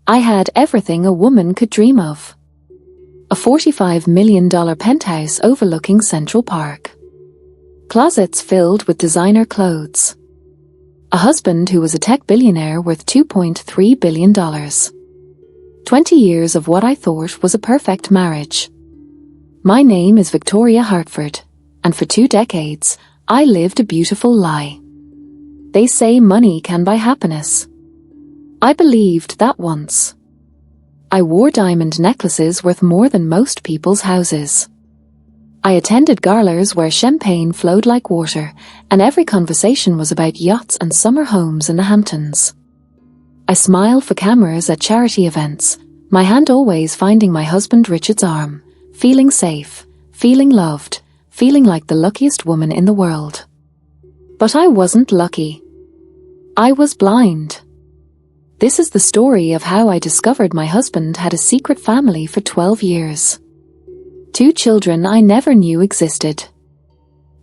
I had everything a woman could dream of. A $45 million penthouse overlooking Central Park. Closets filled with designer clothes. A husband who was a tech billionaire worth $2.3 billion. 20 years of what I thought was a perfect marriage. My name is Victoria Hartford, and for 2 decades, I lived a beautiful lie. They say money can buy happiness. I believed that once. I wore diamond necklaces worth more than most people's houses. I attended galas where champagne flowed like water, and every conversation was about yachts and summer homes in the Hamptons. I smiled for cameras at charity events, my hand always finding my husband Richard's arm, feeling safe, feeling loved, feeling like the luckiest woman in the world. But I wasn't lucky. I was blind. This is the story of how I discovered my husband had a secret family for 12 years. 2 children I never knew existed.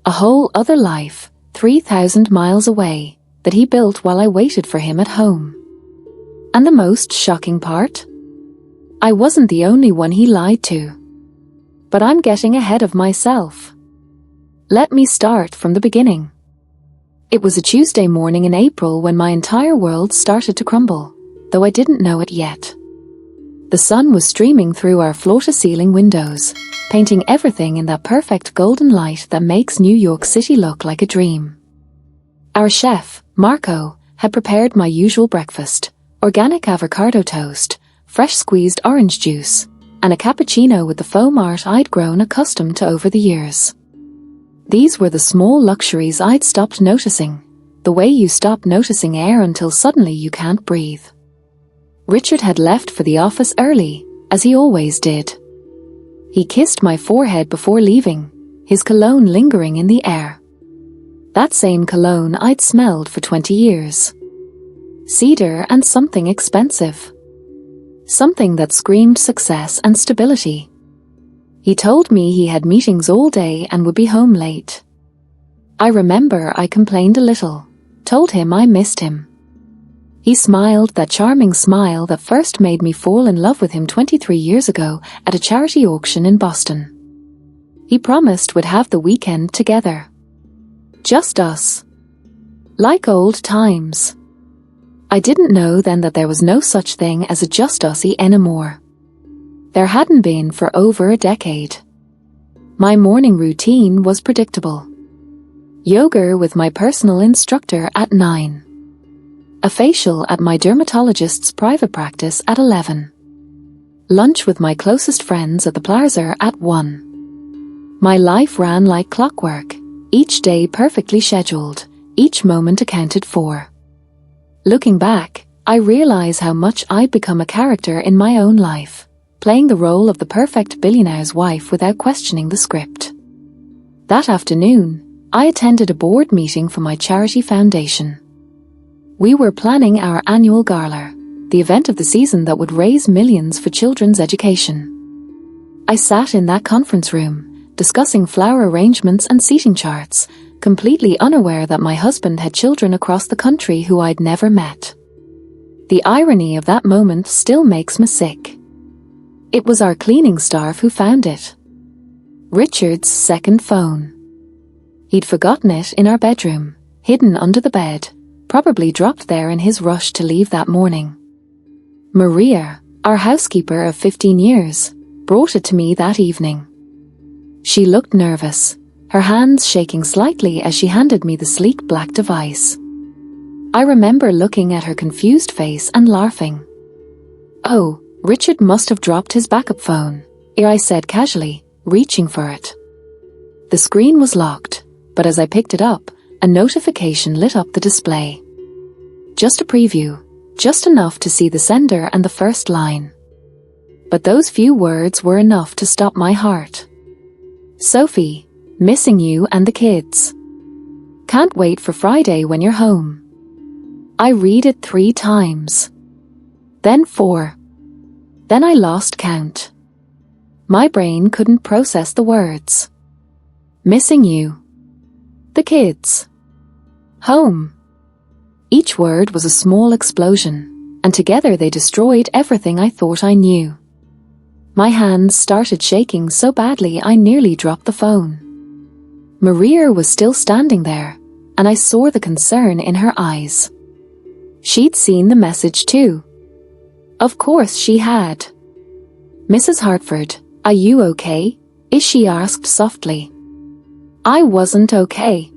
A whole other life, 3,000 miles away, that he built while I waited for him at home. And the most shocking part? I wasn't the only one he lied to. But I'm getting ahead of myself. Let me start from the beginning. It was a Tuesday morning in April when my entire world started to crumble, though I didn't know it yet. The sun was streaming through our floor-to-ceiling windows, painting everything in that perfect golden light that makes New York City look like a dream. Our chef, Marco, had prepared my usual breakfast: organic avocado toast, fresh squeezed orange juice, and a cappuccino with the foam art I'd grown accustomed to over the years. These were the small luxuries I'd stopped noticing, the way you stop noticing air until suddenly you can't breathe. Richard had left for the office early, as he always did. He kissed my forehead before leaving, his cologne lingering in the air. That same cologne I'd smelled for 20 years. Cedar and something expensive. Something that screamed success and stability. He told me he had meetings all day and would be home late. I remember I complained a little, told him I missed him. He smiled that charming smile that first made me fall in love with him 23 years ago at a charity auction in Boston. He promised we'd have the weekend together. Just us. Like old times. I didn't know then that there was no such thing as a just us-y anymore. There hadn't been for over a decade. My morning routine was predictable. Yoga with my personal instructor at 9. A facial at my dermatologist's private practice at 11. Lunch with my closest friends at the plaza at 1. My life ran like clockwork, each day perfectly scheduled, each moment accounted for. Looking back, I realize how much I'd become a character in my own life, playing the role of the perfect billionaire's wife without questioning the script. That afternoon, I attended a board meeting for my charity foundation. We were planning our annual gala, the event of the season that would raise millions for children's education. I sat in that conference room, discussing flower arrangements and seating charts, completely unaware that my husband had children across the country who I'd never met. The irony of that moment still makes me sick. It was our cleaning staff who found it. Richard's second phone. He'd forgotten it in our bedroom, hidden under the bed, probably dropped there in his rush to leave that morning. Maria, our housekeeper of 15 years, brought it to me that evening. She looked nervous, her hands shaking slightly as she handed me the sleek black device. I remember looking at her confused face and laughing. "Oh, Richard must have dropped his backup phone," I said casually, reaching for it. The screen was locked, but as I picked it up, a notification lit up the display. Just a preview, just enough to see the sender and the first line. But those few words were enough to stop my heart. "Sophie, missing you and the kids. Can't wait for Friday when you're home." I read it 3 times. Then 4. Then I lost count. My brain couldn't process the words. Missing you. The kids. Home. Each word was a small explosion, and together they destroyed everything I thought I knew. My hands started shaking so badly I nearly dropped the phone. Maria was still standing there, and I saw the concern in her eyes. She'd seen the message too. Of course she had. "Mrs. Hartford, are you okay?" she asked softly. I wasn't okay.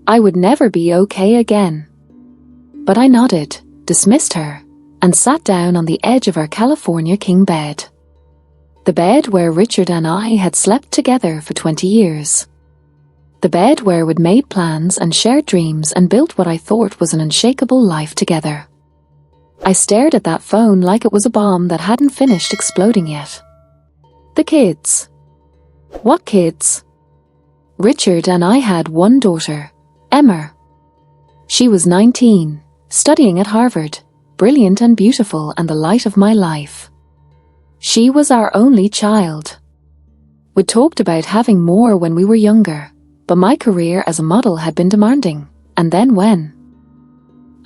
I would never be okay again. But I nodded, dismissed her, and sat down on the edge of our California king bed. The bed where Richard and I had slept together for 20 years. The bed where we'd made plans and shared dreams and built what I thought was an unshakable life together. I stared at that phone like it was a bomb that hadn't finished exploding yet. The kids. What kids? Richard and I had one daughter, Emma. She was 19, studying at Harvard, brilliant and beautiful and the light of my life. She was our only child. We talked about having more when we were younger, but my career as a model had been demanding, and then when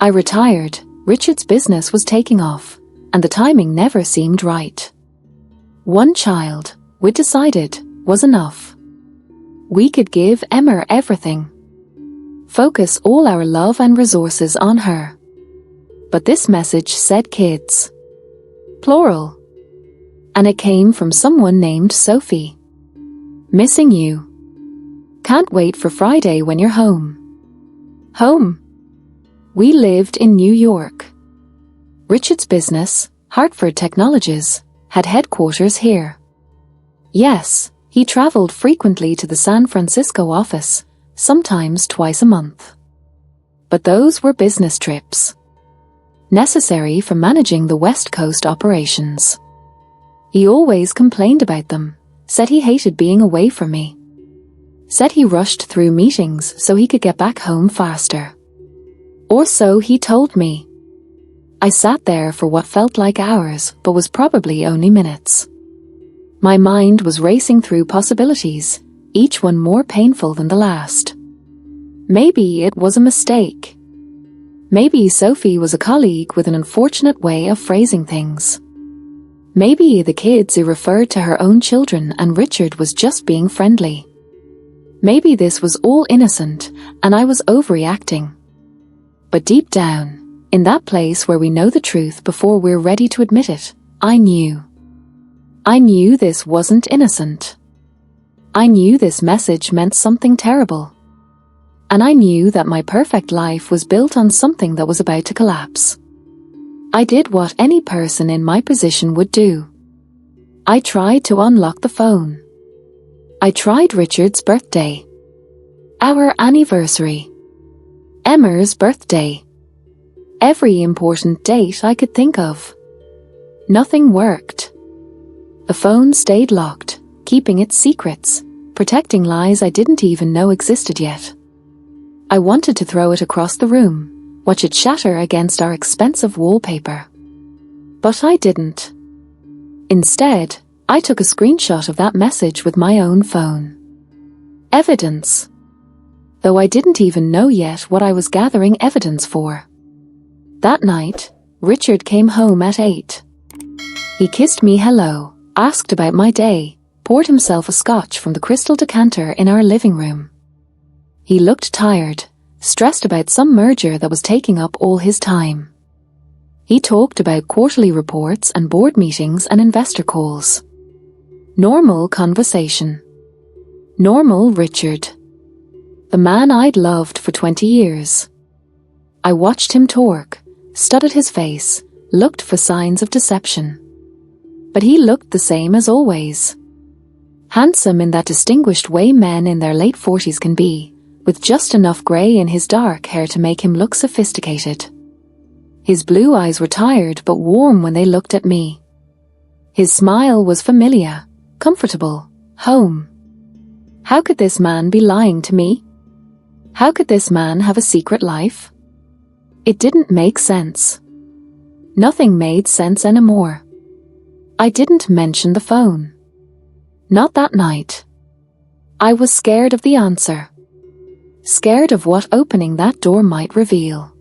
I retired, Richard's business was taking off, and the timing never seemed right. One child, we decided, was enough. We could give Emma everything. Focus all our love and resources on her. But this message said kids. Plural. And it came from someone named Sophie. Missing you. Can't wait for Friday when you're home. Home. We lived in New York. Richard's business, Hartford Technologies, had headquarters here. Yes, he traveled frequently to the San Francisco office, sometimes twice a month. But those were business trips. Necessary for managing the West Coast operations. He always complained about them, said he hated being away from me. Said he rushed through meetings so he could get back home faster. Or so he told me. I sat there for what felt like hours but was probably only minutes. My mind was racing through possibilities, each one more painful than the last. Maybe it was a mistake. Maybe Sophie was a colleague with an unfortunate way of phrasing things. Maybe the kids referred to her own children and Richard was just being friendly. Maybe this was all innocent and I was overreacting. But deep down, in that place where we know the truth before we're ready to admit it, I knew. I knew this wasn't innocent. I knew this message meant something terrible. And I knew that my perfect life was built on something that was about to collapse. I did what any person in my position would do. I tried to unlock the phone. I tried Richard's birthday. Our anniversary. Emma's birthday. Every important date I could think of. Nothing worked. The phone stayed locked, keeping its secrets, protecting lies I didn't even know existed yet. I wanted to throw it across the room, watch it shatter against our expensive wallpaper. But I didn't. Instead, I took a screenshot of that message with my own phone. Evidence. Though I didn't even know yet what I was gathering evidence for. That night, Richard came home at 8. He kissed me hello, asked about my day, poured himself a scotch from the crystal decanter in our living room. He looked tired, stressed about some merger that was taking up all his time. He talked about quarterly reports and board meetings and investor calls. Normal conversation. Normal Richard. The man I'd loved for 20 years. I watched him talk, studied his face, looked for signs of deception. But he looked the same as always. Handsome in that distinguished way men in their late 40s can be, with just enough grey in his dark hair to make him look sophisticated. His blue eyes were tired but warm when they looked at me. His smile was familiar, comfortable, home. How could this man be lying to me? How could this man have a secret life? It didn't make sense. Nothing made sense anymore. I didn't mention the phone. Not that night. I was scared of the answer. Scared of what opening that door might reveal.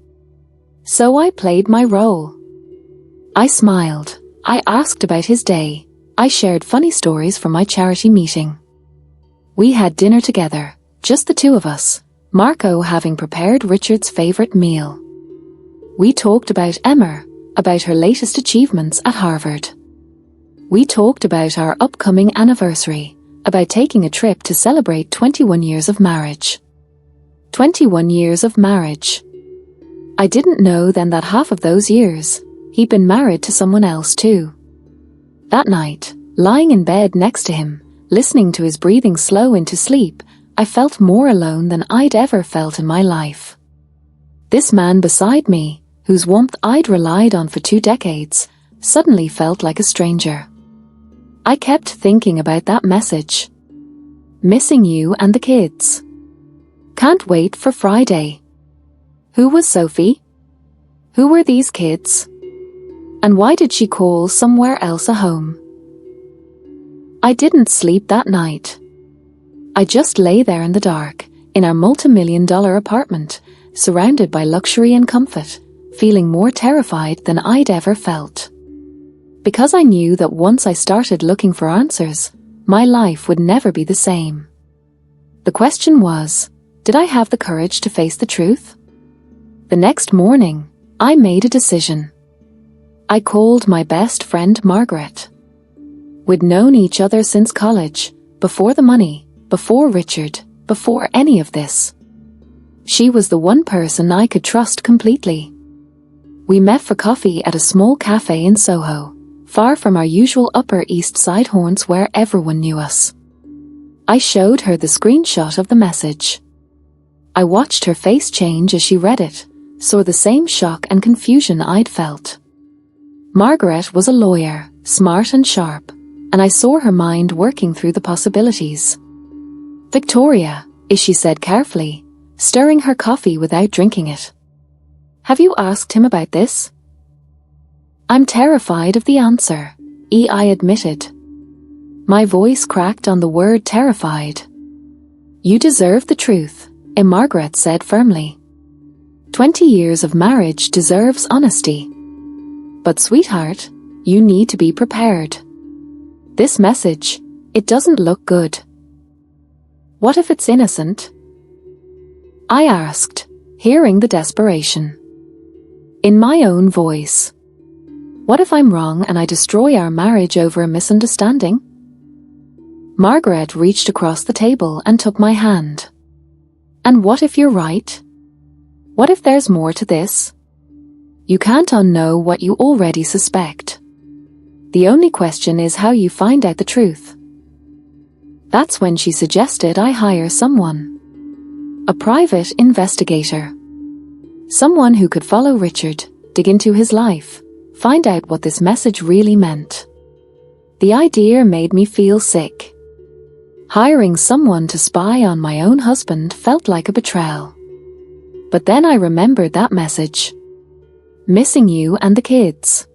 So I played my role. I smiled. I asked about his day. I shared funny stories from my charity meeting. We had dinner together, just the two of us, Marco having prepared Richard's favorite meal. We talked about Emma, about her latest achievements at Harvard. We talked about our upcoming anniversary, about taking a trip to celebrate 21 years of marriage. 21 years of marriage. I didn't know then that half of those years, he'd been married to someone else too. That night, lying in bed next to him, listening to his breathing slow into sleep, I felt more alone than I'd ever felt in my life. This man beside me, whose warmth I'd relied on for 2 decades, suddenly felt like a stranger. I kept thinking about that message. Missing you and the kids. Can't wait for Friday. Who was Sophie? Who were these kids? And why did she call somewhere else a home? I didn't sleep that night. I just lay there in the dark, in our multi-million-dollar apartment, surrounded by luxury and comfort, feeling more terrified than I'd ever felt. Because I knew that once I started looking for answers, my life would never be the same. The question was, did I have the courage to face the truth? The next morning, I made a decision. I called my best friend Margaret. We'd known each other since college, before the money, before Richard, before any of this. She was the one person I could trust completely. We met for coffee at a small cafe in Soho, far from our usual Upper East Side haunts where everyone knew us. I showed her the screenshot of the message. I watched her face change as she read it, saw the same shock and confusion I'd felt. Margaret was a lawyer, smart and sharp, and I saw her mind working through the possibilities. Victoria, she said carefully, stirring her coffee without drinking it. Have you asked him about this? I'm terrified of the answer, I admitted. My voice cracked on the word terrified. You deserve the truth, Margaret said firmly. 20 years of marriage deserves honesty. But sweetheart, you need to be prepared. This message, it doesn't look good. What if it's innocent? I asked, hearing the desperation. In my own voice. What if I'm wrong and I destroy our marriage over a misunderstanding? Margaret reached across the table and took my hand. And what if you're right? What if there's more to this? You can't unknow what you already suspect. The only question is how you find out the truth. That's when she suggested I hire someone. A private investigator. Someone who could follow Richard, dig into his life, find out what this message really meant. The idea made me feel sick. Hiring someone to spy on my own husband felt like a betrayal. But then I remembered that message. Missing you and the kids.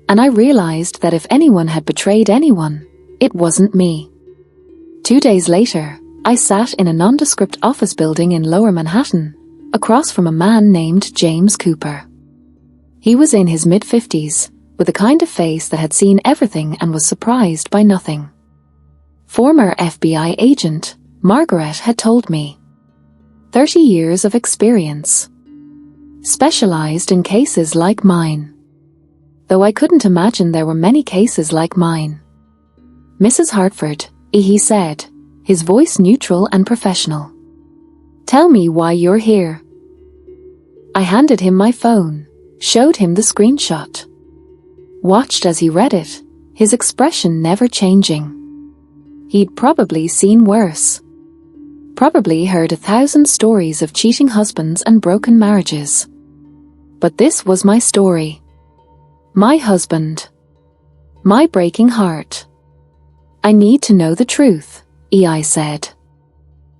And I realized that if anyone had betrayed anyone, it wasn't me. 2 days later, I sat in a nondescript office building in Lower Manhattan, across from a man named James Cooper. He was in his mid-50s, with a kind of face that had seen everything and was surprised by nothing. Former FBI agent, Margaret had told me. 30 years of experience. Specialized in cases like mine. Though I couldn't imagine there were many cases like mine. Mrs. Hartford, he said, his voice neutral and professional. Tell me why you're here. I handed him my phone, showed him the screenshot. Watched as he read it, his expression never changing. He'd probably seen worse. Probably heard 1,000 stories of cheating husbands and broken marriages. But this was my story. My husband. My breaking heart. I need to know the truth, I said.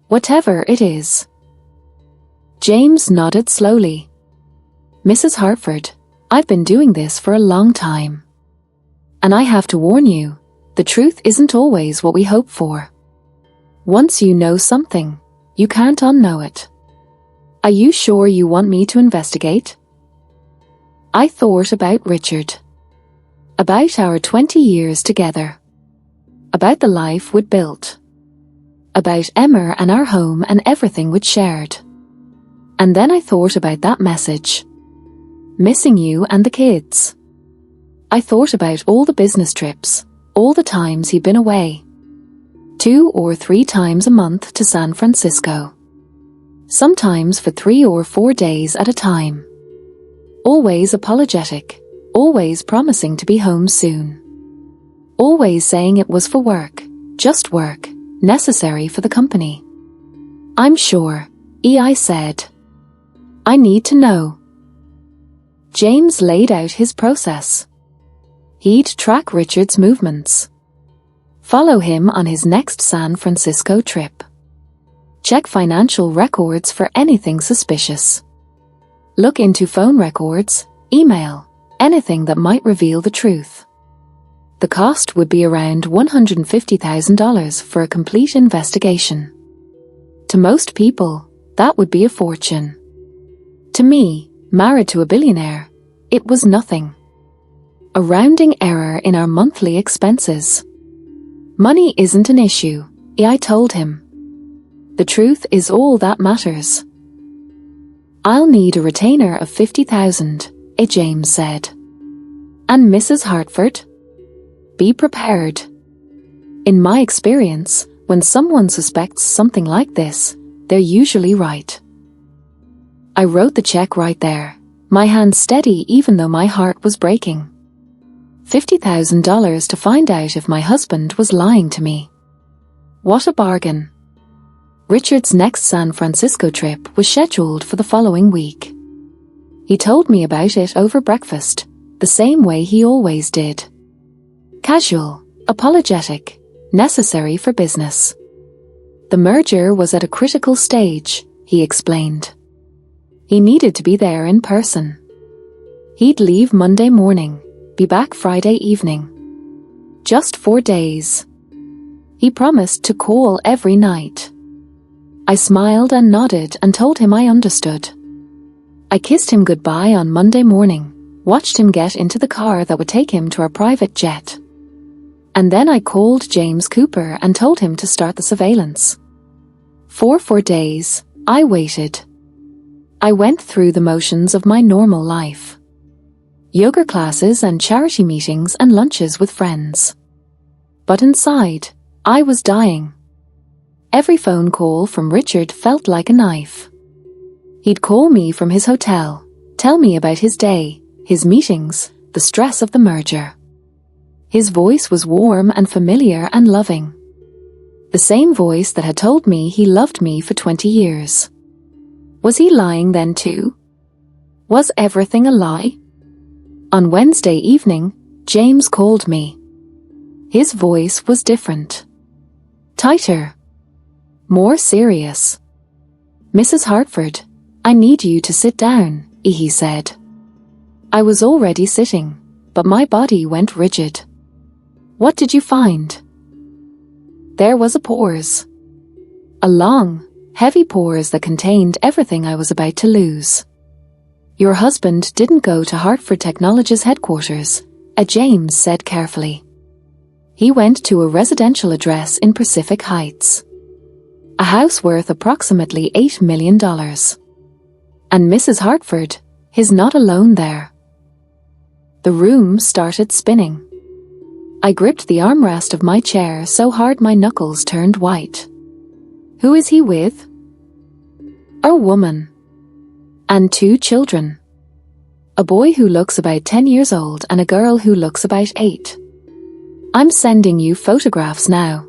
Whatever it is. James nodded slowly. Mrs. Hartford, I've been doing this for a long time. And I have to warn you, the truth isn't always what we hope for. Once you know something, you can't unknow it. Are you sure you want me to investigate? I thought about Richard. About our 20 years together. About the life we'd built. About Emma and our home and everything we'd shared. And then I thought about that message. Missing you and the kids. I thought about all the business trips, all the times he'd been away. 2 or 3 times a month to San Francisco. Sometimes for 3 or 4 days at a time. Always apologetic, always promising to be home soon. Always saying it was for work, just work, necessary for the company. I'm sure, I said. I need to know. James laid out his process. He'd track Richard's movements. Follow him on his next San Francisco trip. Check financial records for anything suspicious. Look into phone records, email, anything that might reveal the truth. The cost would be around $150,000 for a complete investigation. To most people, that would be a fortune. To me, married to a billionaire, it was nothing. A rounding error in our monthly expenses. Money isn't an issue, I told him. The truth is all that matters. I'll need a retainer of $50,000, James said. And Mrs. Hartford? Be prepared. In my experience, when someone suspects something like this, they're usually right. I wrote the check right there, my hand steady even though my heart was breaking. $50,000 to find out if my husband was lying to me. What a bargain. Richard's next San Francisco trip was scheduled for the following week. He told me about it over breakfast, the same way he always did. Casual, apologetic, necessary for business. The merger was at a critical stage, he explained. He needed to be there in person. He'd leave Monday morning, be back Friday evening. Just 4 days. He promised to call every night. I smiled and nodded and told him I understood. I kissed him goodbye on Monday morning, watched him get into the car that would take him to our private jet. And then I called James Cooper and told him to start the surveillance. For 4 days, I waited. I went through the motions of my normal life. Yoga classes and charity meetings and lunches with friends. But inside, I was dying. Every phone call from Richard felt like a knife. He'd call me from his hotel, tell me about his day, his meetings, the stress of the merger. His voice was warm and familiar and loving. The same voice that had told me he loved me for 20 years. Was he lying then too? Was everything a lie? On Wednesday evening, James called me. His voice was different. Tighter. More serious. Mrs. Hartford, I need you to sit down, he said. I was already sitting, but my body went rigid. What did you find? There was a pause. A long, heavy pause that contained everything I was about to lose. Your husband didn't go to Hartford Technologies headquarters, James said carefully. He went to a residential address in Pacific Heights. A house worth approximately $8 million. And Mrs. Hartford is not alone there. The room started spinning. I gripped the armrest of my chair so hard my knuckles turned white. Who is he with? A woman. And 2 children. A boy who looks about 10 years old and a girl who looks about 8. I'm sending you photographs now.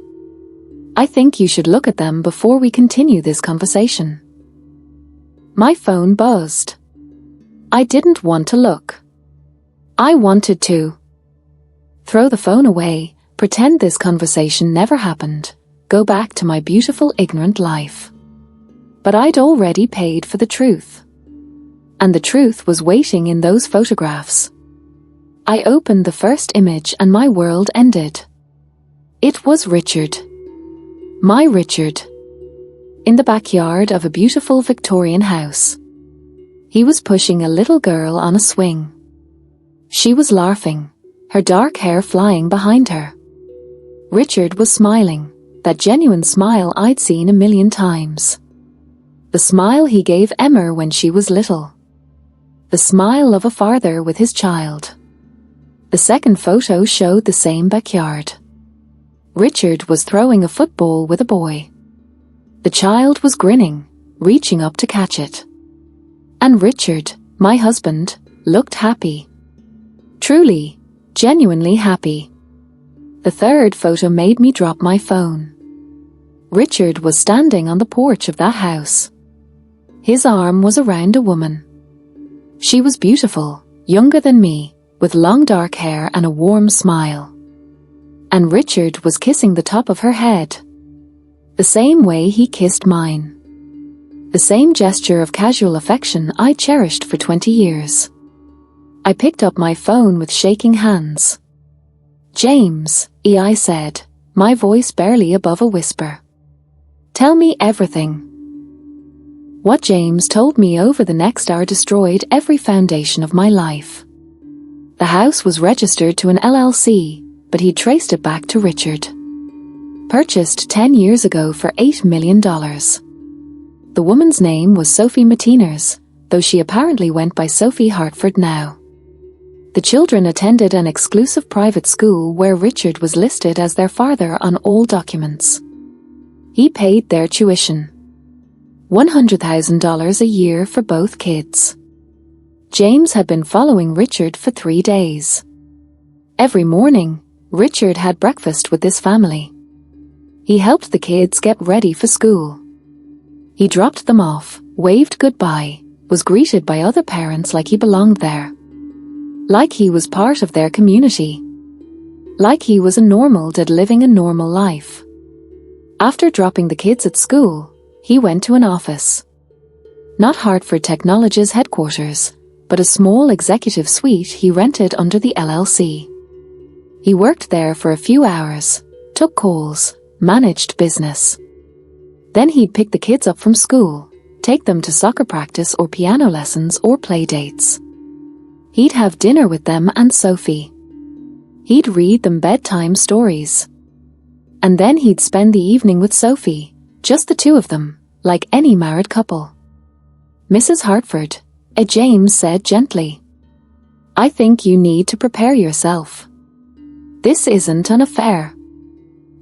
I think you should look at them before we continue this conversation. My phone buzzed. I didn't want to look. I wanted to. Throw the phone away, pretend this conversation never happened, go back to my beautiful ignorant life. But I'd already paid for the truth. And the truth was waiting in those photographs. I opened the first image and my world ended. It was Richard. My Richard. In the backyard of a beautiful Victorian house. He was pushing a little girl on a swing. She was laughing, her dark hair flying behind her. Richard was smiling, that genuine smile I'd seen a million times. The smile he gave Emma when she was little. The smile of a father with his child. The second photo showed the same backyard. Richard was throwing a football with a boy. The child was grinning, reaching up to catch it. And Richard, my husband, looked happy. Truly, genuinely happy. The third photo made me drop my phone. Richard was standing on the porch of that house. His arm was around a woman. She was beautiful, younger than me, with long dark hair and a warm smile. And Richard was kissing the top of her head. The same way he kissed mine. The same gesture of casual affection I cherished for 20 years. I picked up my phone with shaking hands. "James," I said, my voice barely above a whisper. "Tell me everything." What James told me over the next hour destroyed every foundation of my life. The house was registered to an LLC, but he traced it back to Richard. Purchased 10 years ago for $8 million. The woman's name was Sophie Matiners, though she apparently went by Sophie Hartford now. The children attended an exclusive private school where Richard was listed as their father on all documents. He paid their tuition. $100,000 a year for both kids. James had been following Richard for 3 days. Every morning, Richard had breakfast with this family. He helped the kids get ready for school. He dropped them off, waved goodbye, was greeted by other parents like he belonged there. Like he was part of their community. Like he was a normal dad living a normal life. After dropping the kids at school, he went to an office. Not Hartford Technologies headquarters, but a small executive suite he rented under the LLC. He worked there for a few hours, took calls, managed business. Then he'd pick the kids up from school, take them to soccer practice or piano lessons or play dates. He'd have dinner with them and Sophie. He'd read them bedtime stories. And then he'd spend the evening with Sophie, just the two of them, like any married couple. "Mrs. Hartford," James said gently, "I think you need to prepare yourself. This isn't an affair.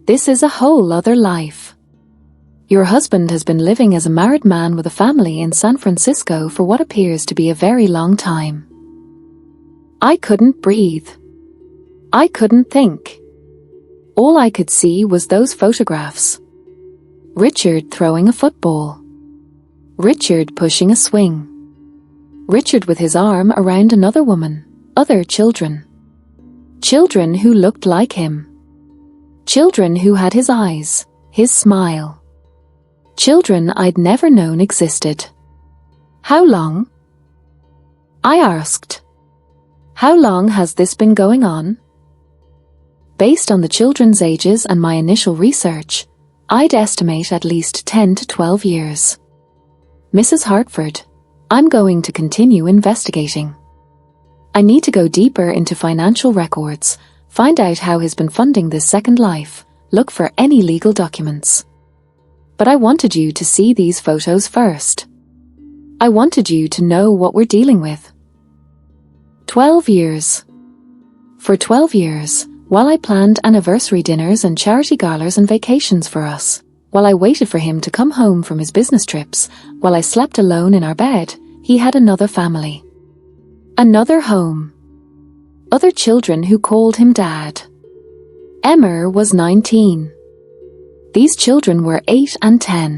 This is a whole other life. Your husband has been living as a married man with a family in San Francisco for what appears to be a very long time." I couldn't breathe. I couldn't think. All I could see was those photographs. Richard throwing a football. Richard pushing a swing. Richard with his arm around another woman, other children. Children who looked like him. Children who had his eyes, his smile. Children I'd never known existed. "How long?" I asked. "How long has this been going on?" Based on the children's ages and my initial research, I'd estimate at least 10 to 12 years. "Mrs. Hartford, I'm going to continue investigating. I need to go deeper into financial records, find out how he's been funding this second life, look for any legal documents. But I wanted you to see these photos first. I wanted you to know what we're dealing with." 12 years. For 12 years, while I planned anniversary dinners and charity galas and vacations for us, while I waited for him to come home from his business trips, while I slept alone in our bed, he had another family. Another home. Other children who called him Dad. Emma was 19. These children were 8 and 10.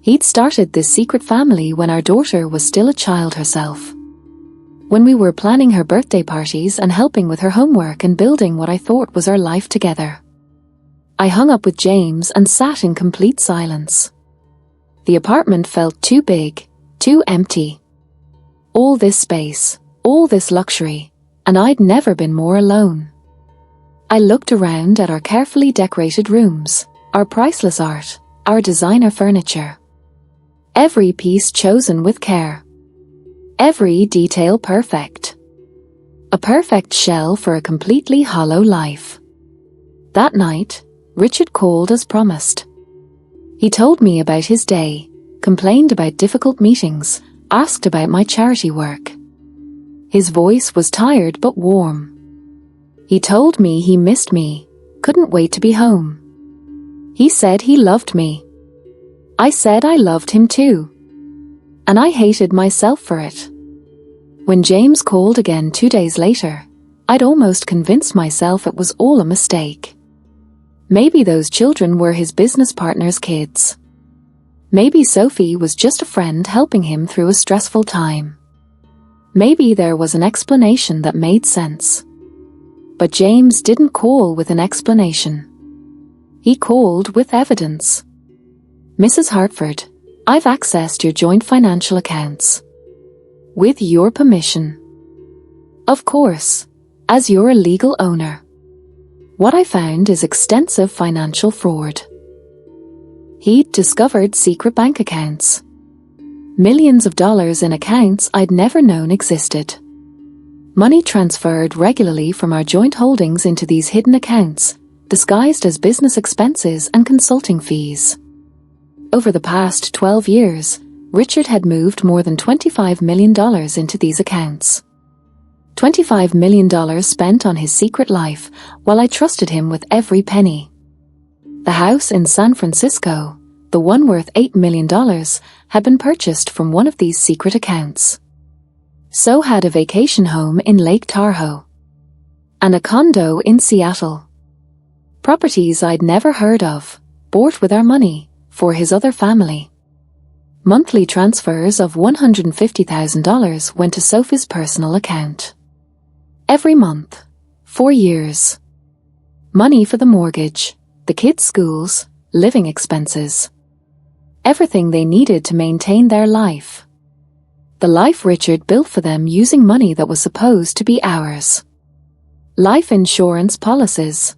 He'd started this secret family when our daughter was still a child herself. When we were planning her birthday parties and helping with her homework and building what I thought was our life together. I hung up with James and sat in complete silence. The apartment felt too big, too empty. All this space, all this luxury, and I'd never been more alone. I looked around at our carefully decorated rooms, our priceless art, our designer furniture. Every piece chosen with care. Every detail perfect. A perfect shell for a completely hollow life. That night, Richard called as promised. He told me about his day, complained about difficult meetings, asked about my charity work. His voice was tired but warm. He told me he missed me, couldn't wait to be home. He said he loved me. I said I loved him too. And I hated myself for it. When James called again 2 days later, I'd almost convinced myself it was all a mistake. Maybe those children were his business partner's kids. Maybe Sophie was just a friend helping him through a stressful time. Maybe there was an explanation that made sense. But James didn't call with an explanation. He called with evidence. Mrs. Hartford, I've accessed your joint financial accounts. With your permission. Of course, as you're a legal owner. What I found is extensive financial fraud. He'd discovered secret bank accounts. Millions of dollars in accounts I'd never known existed. Money transferred regularly from our joint holdings into these hidden accounts, disguised as business expenses and consulting fees. Over the past 12 years, Richard had moved more than $25 million into these accounts. $25 million spent on his secret life, while I trusted him with every penny. The house in San Francisco, the one worth $8 million, had been purchased from one of these secret accounts. So had a vacation home in Lake Tahoe. And a condo in Seattle. Properties I'd never heard of, bought with our money, for his other family. Monthly transfers of $150,000 went to Sophie's personal account. Every month. 4 years. Money for the mortgage, the kids' schools, living expenses. Everything they needed to maintain their life. The life Richard built for them using money that was supposed to be ours. Life insurance policies.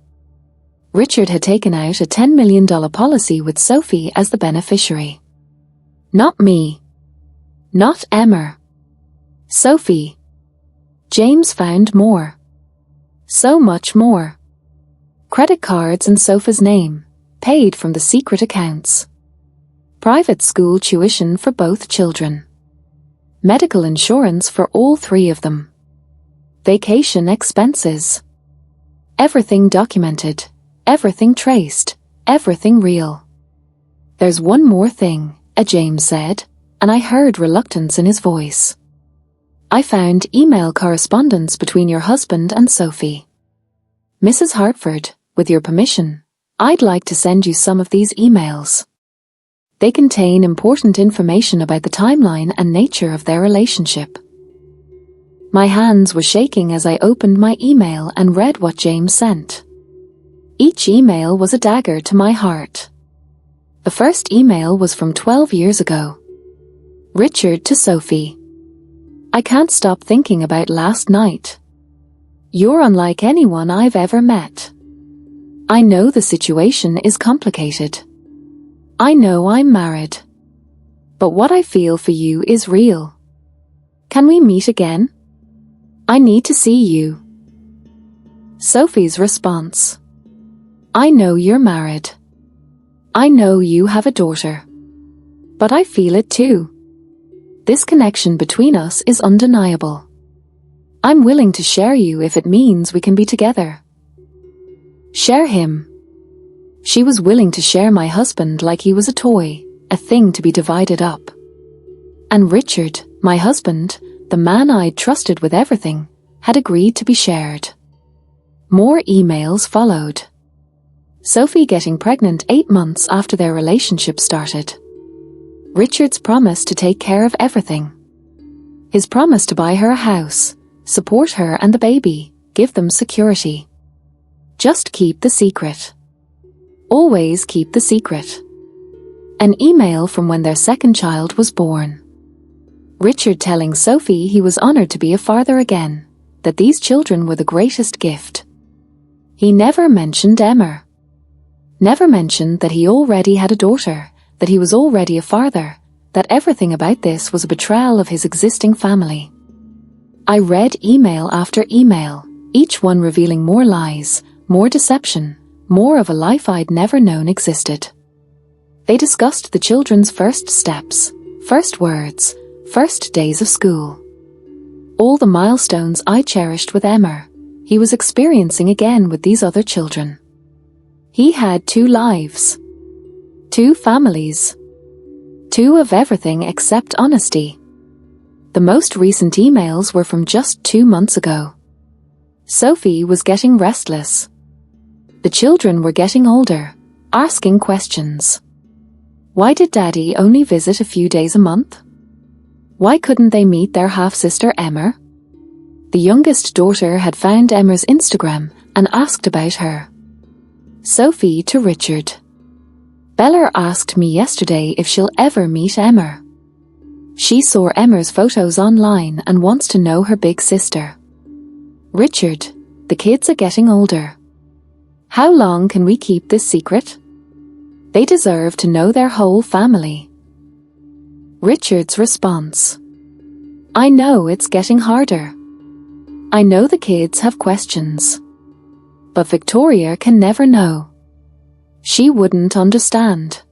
Richard had taken out a $10 million policy with Sophie as the beneficiary. Not me. Not Emma. Sophie. James found more. So much more. Credit cards in Sophie's name, paid from the secret accounts. Private school tuition for both children. Medical insurance for all 3 of them. Vacation expenses. Everything documented, everything traced, everything real. There's one more thing, James said, and I heard reluctance in his voice. I found email correspondence between your husband and Sophie. Mrs. Hartford, with your permission, I'd like to send you some of these emails. They contain important information about the timeline and nature of their relationship. My hands were shaking as I opened my email and read what James sent. Each email was a dagger to my heart. The first email was from 12 years ago. Richard to Sophie. I can't stop thinking about last night. You're unlike anyone I've ever met. I know the situation is complicated. I know I'm married. But what I feel for you is real. Can we meet again? I need to see you. Sophie's response. I know you're married. I know you have a daughter. But I feel it too. This connection between us is undeniable. I'm willing to share you if it means we can be together. Share him. She was willing to share my husband like he was a toy, a thing to be divided up. And Richard, my husband, the man I'd trusted with everything, had agreed to be shared. More emails followed. Sophie getting pregnant 8 months after their relationship started. Richard's promise to take care of everything. His promise to buy her a house, support her and the baby, give them security. Just keep the secret. Always keep the secret. An email from when their second child was born. Richard telling Sophie he was honored to be a father again, that these children were the greatest gift. He never mentioned Emma. Never mentioned that he already had a daughter, that he was already a father, that everything about this was a betrayal of his existing family. I read email after email, each one revealing more lies, more deception, more of a life I'd never known existed. They discussed the children's first steps, first words, first days of school. All the milestones I cherished with Emma, he was experiencing again with these other children. He had 2 lives, 2 families, 2 of everything except honesty. The most recent emails were from just 2 months ago. Sophie was getting restless. The children were getting older, asking questions. Why did Daddy only visit a few days a month? Why couldn't they meet their half-sister Emma? The youngest daughter had found Emma's Instagram and asked about her. Sophie to Richard. Bella asked me yesterday if she'll ever meet Emma. She saw Emma's photos online and wants to know her big sister. Richard, the kids are getting older. How long can we keep this secret? They deserve to know their whole family. Richard's response. I know it's getting harder. I know the kids have questions. But Victoria can never know. She wouldn't understand.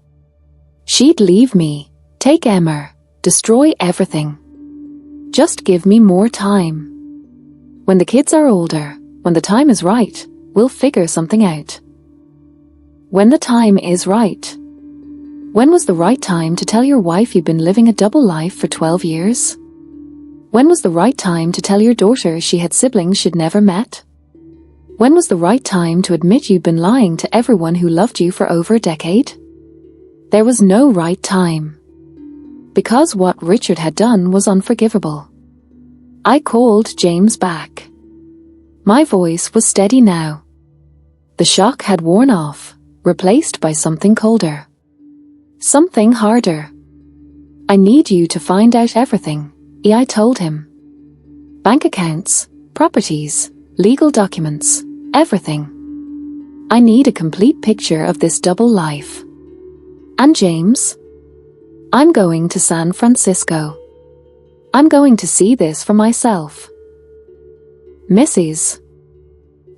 She'd leave me, take Emma, destroy everything. Just give me more time. When the kids are older, when the time is right, we'll figure something out. When the time is right. When was the right time to tell your wife you've been living a double life for 12 years? When was the right time to tell your daughter she had siblings she'd never met? When was the right time to admit you'd been lying to everyone who loved you for over a decade? There was no right time. Because what Richard had done was unforgivable. I called James back. My voice was steady now. The shock had worn off, replaced by something colder. Something harder. I need you to find out everything, I told him. Bank accounts, properties, legal documents, everything. I need a complete picture of this double life. And James? I'm going to San Francisco. I'm going to see this for myself. Mrs.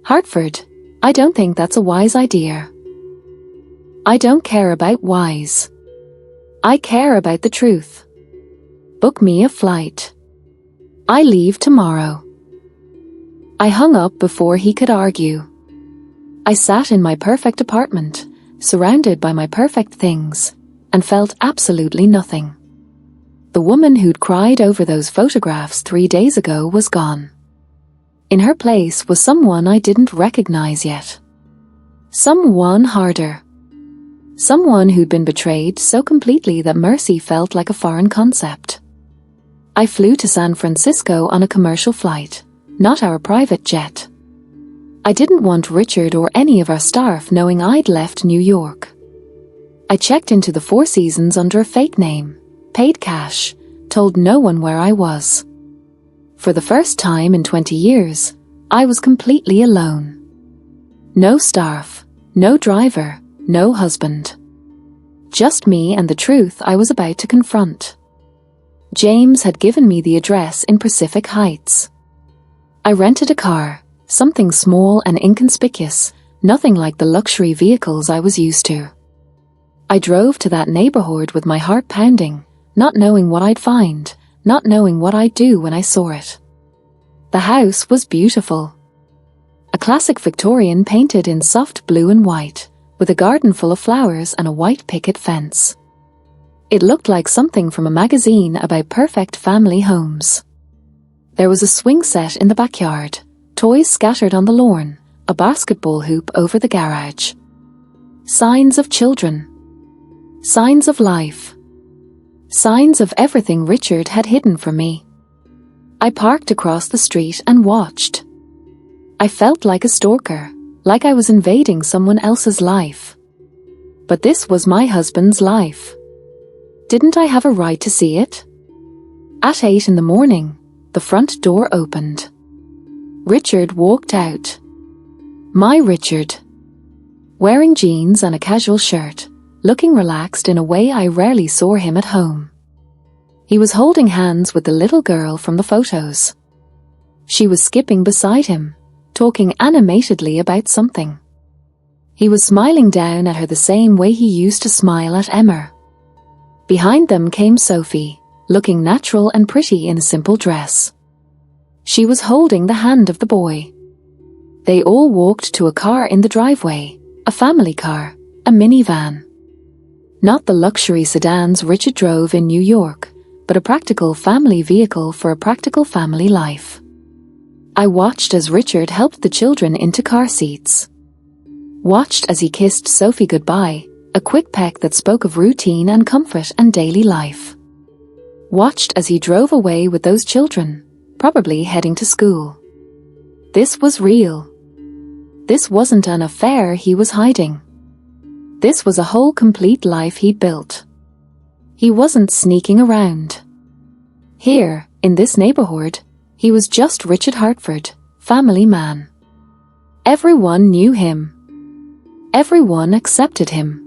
Hartford, I don't think that's a wise idea. I don't care about wise. I care about the truth. Book me a flight. I leave tomorrow. I hung up before he could argue. I sat in my perfect apartment, surrounded by my perfect things, and felt absolutely nothing. The woman who'd cried over those photographs 3 days ago was gone. In her place was someone I didn't recognize yet. Someone harder. Someone who'd been betrayed so completely that mercy felt like a foreign concept. I flew to San Francisco on a commercial flight, not our private jet. I didn't want Richard or any of our staff knowing I'd left New York. I checked into the Four Seasons under a fake name, paid cash, told no one where I was. For the first time in 20 years, I was completely alone. No staff, no driver, no husband. Just me and the truth I was about to confront. James had given me the address in Pacific Heights. I rented a car, something small and inconspicuous, nothing like the luxury vehicles I was used to. I drove to that neighborhood with my heart pounding, not knowing what I'd find, not knowing what I'd do when I saw it. The house was beautiful. A classic Victorian painted in soft blue and white, with a garden full of flowers and a white picket fence. It looked like something from a magazine about perfect family homes. There was a swing set in the backyard, toys scattered on the lawn, a basketball hoop over the garage. Signs of children. Signs of life. Signs of everything Richard had hidden from me. I parked across the street and watched. I felt like a stalker, like I was invading someone else's life. But this was my husband's life. Didn't I have a right to see it? At 8 in the morning, the front door opened. Richard walked out. My Richard. Wearing jeans and a casual shirt, looking relaxed in a way I rarely saw him at home. He was holding hands with the little girl from the photos. She was skipping beside him, talking animatedly about something. He was smiling down at her the same way he used to smile at Emma. Behind them came Sophie, looking natural and pretty in a simple dress. She was holding the hand of the boy. They all walked to a car in the driveway, a family car, a minivan. Not the luxury sedans Richard drove in New York, but a practical family vehicle for a practical family life. I watched as Richard helped the children into car seats. Watched as he kissed Sophie goodbye, a quick peck that spoke of routine and comfort and daily life. Watched as he drove away with those children, probably heading to school. This was real. This wasn't an affair he was hiding. This was a whole complete life he'd built. He wasn't sneaking around. Here, in this neighborhood, he was just Richard Hartford, family man. Everyone knew him. Everyone accepted him.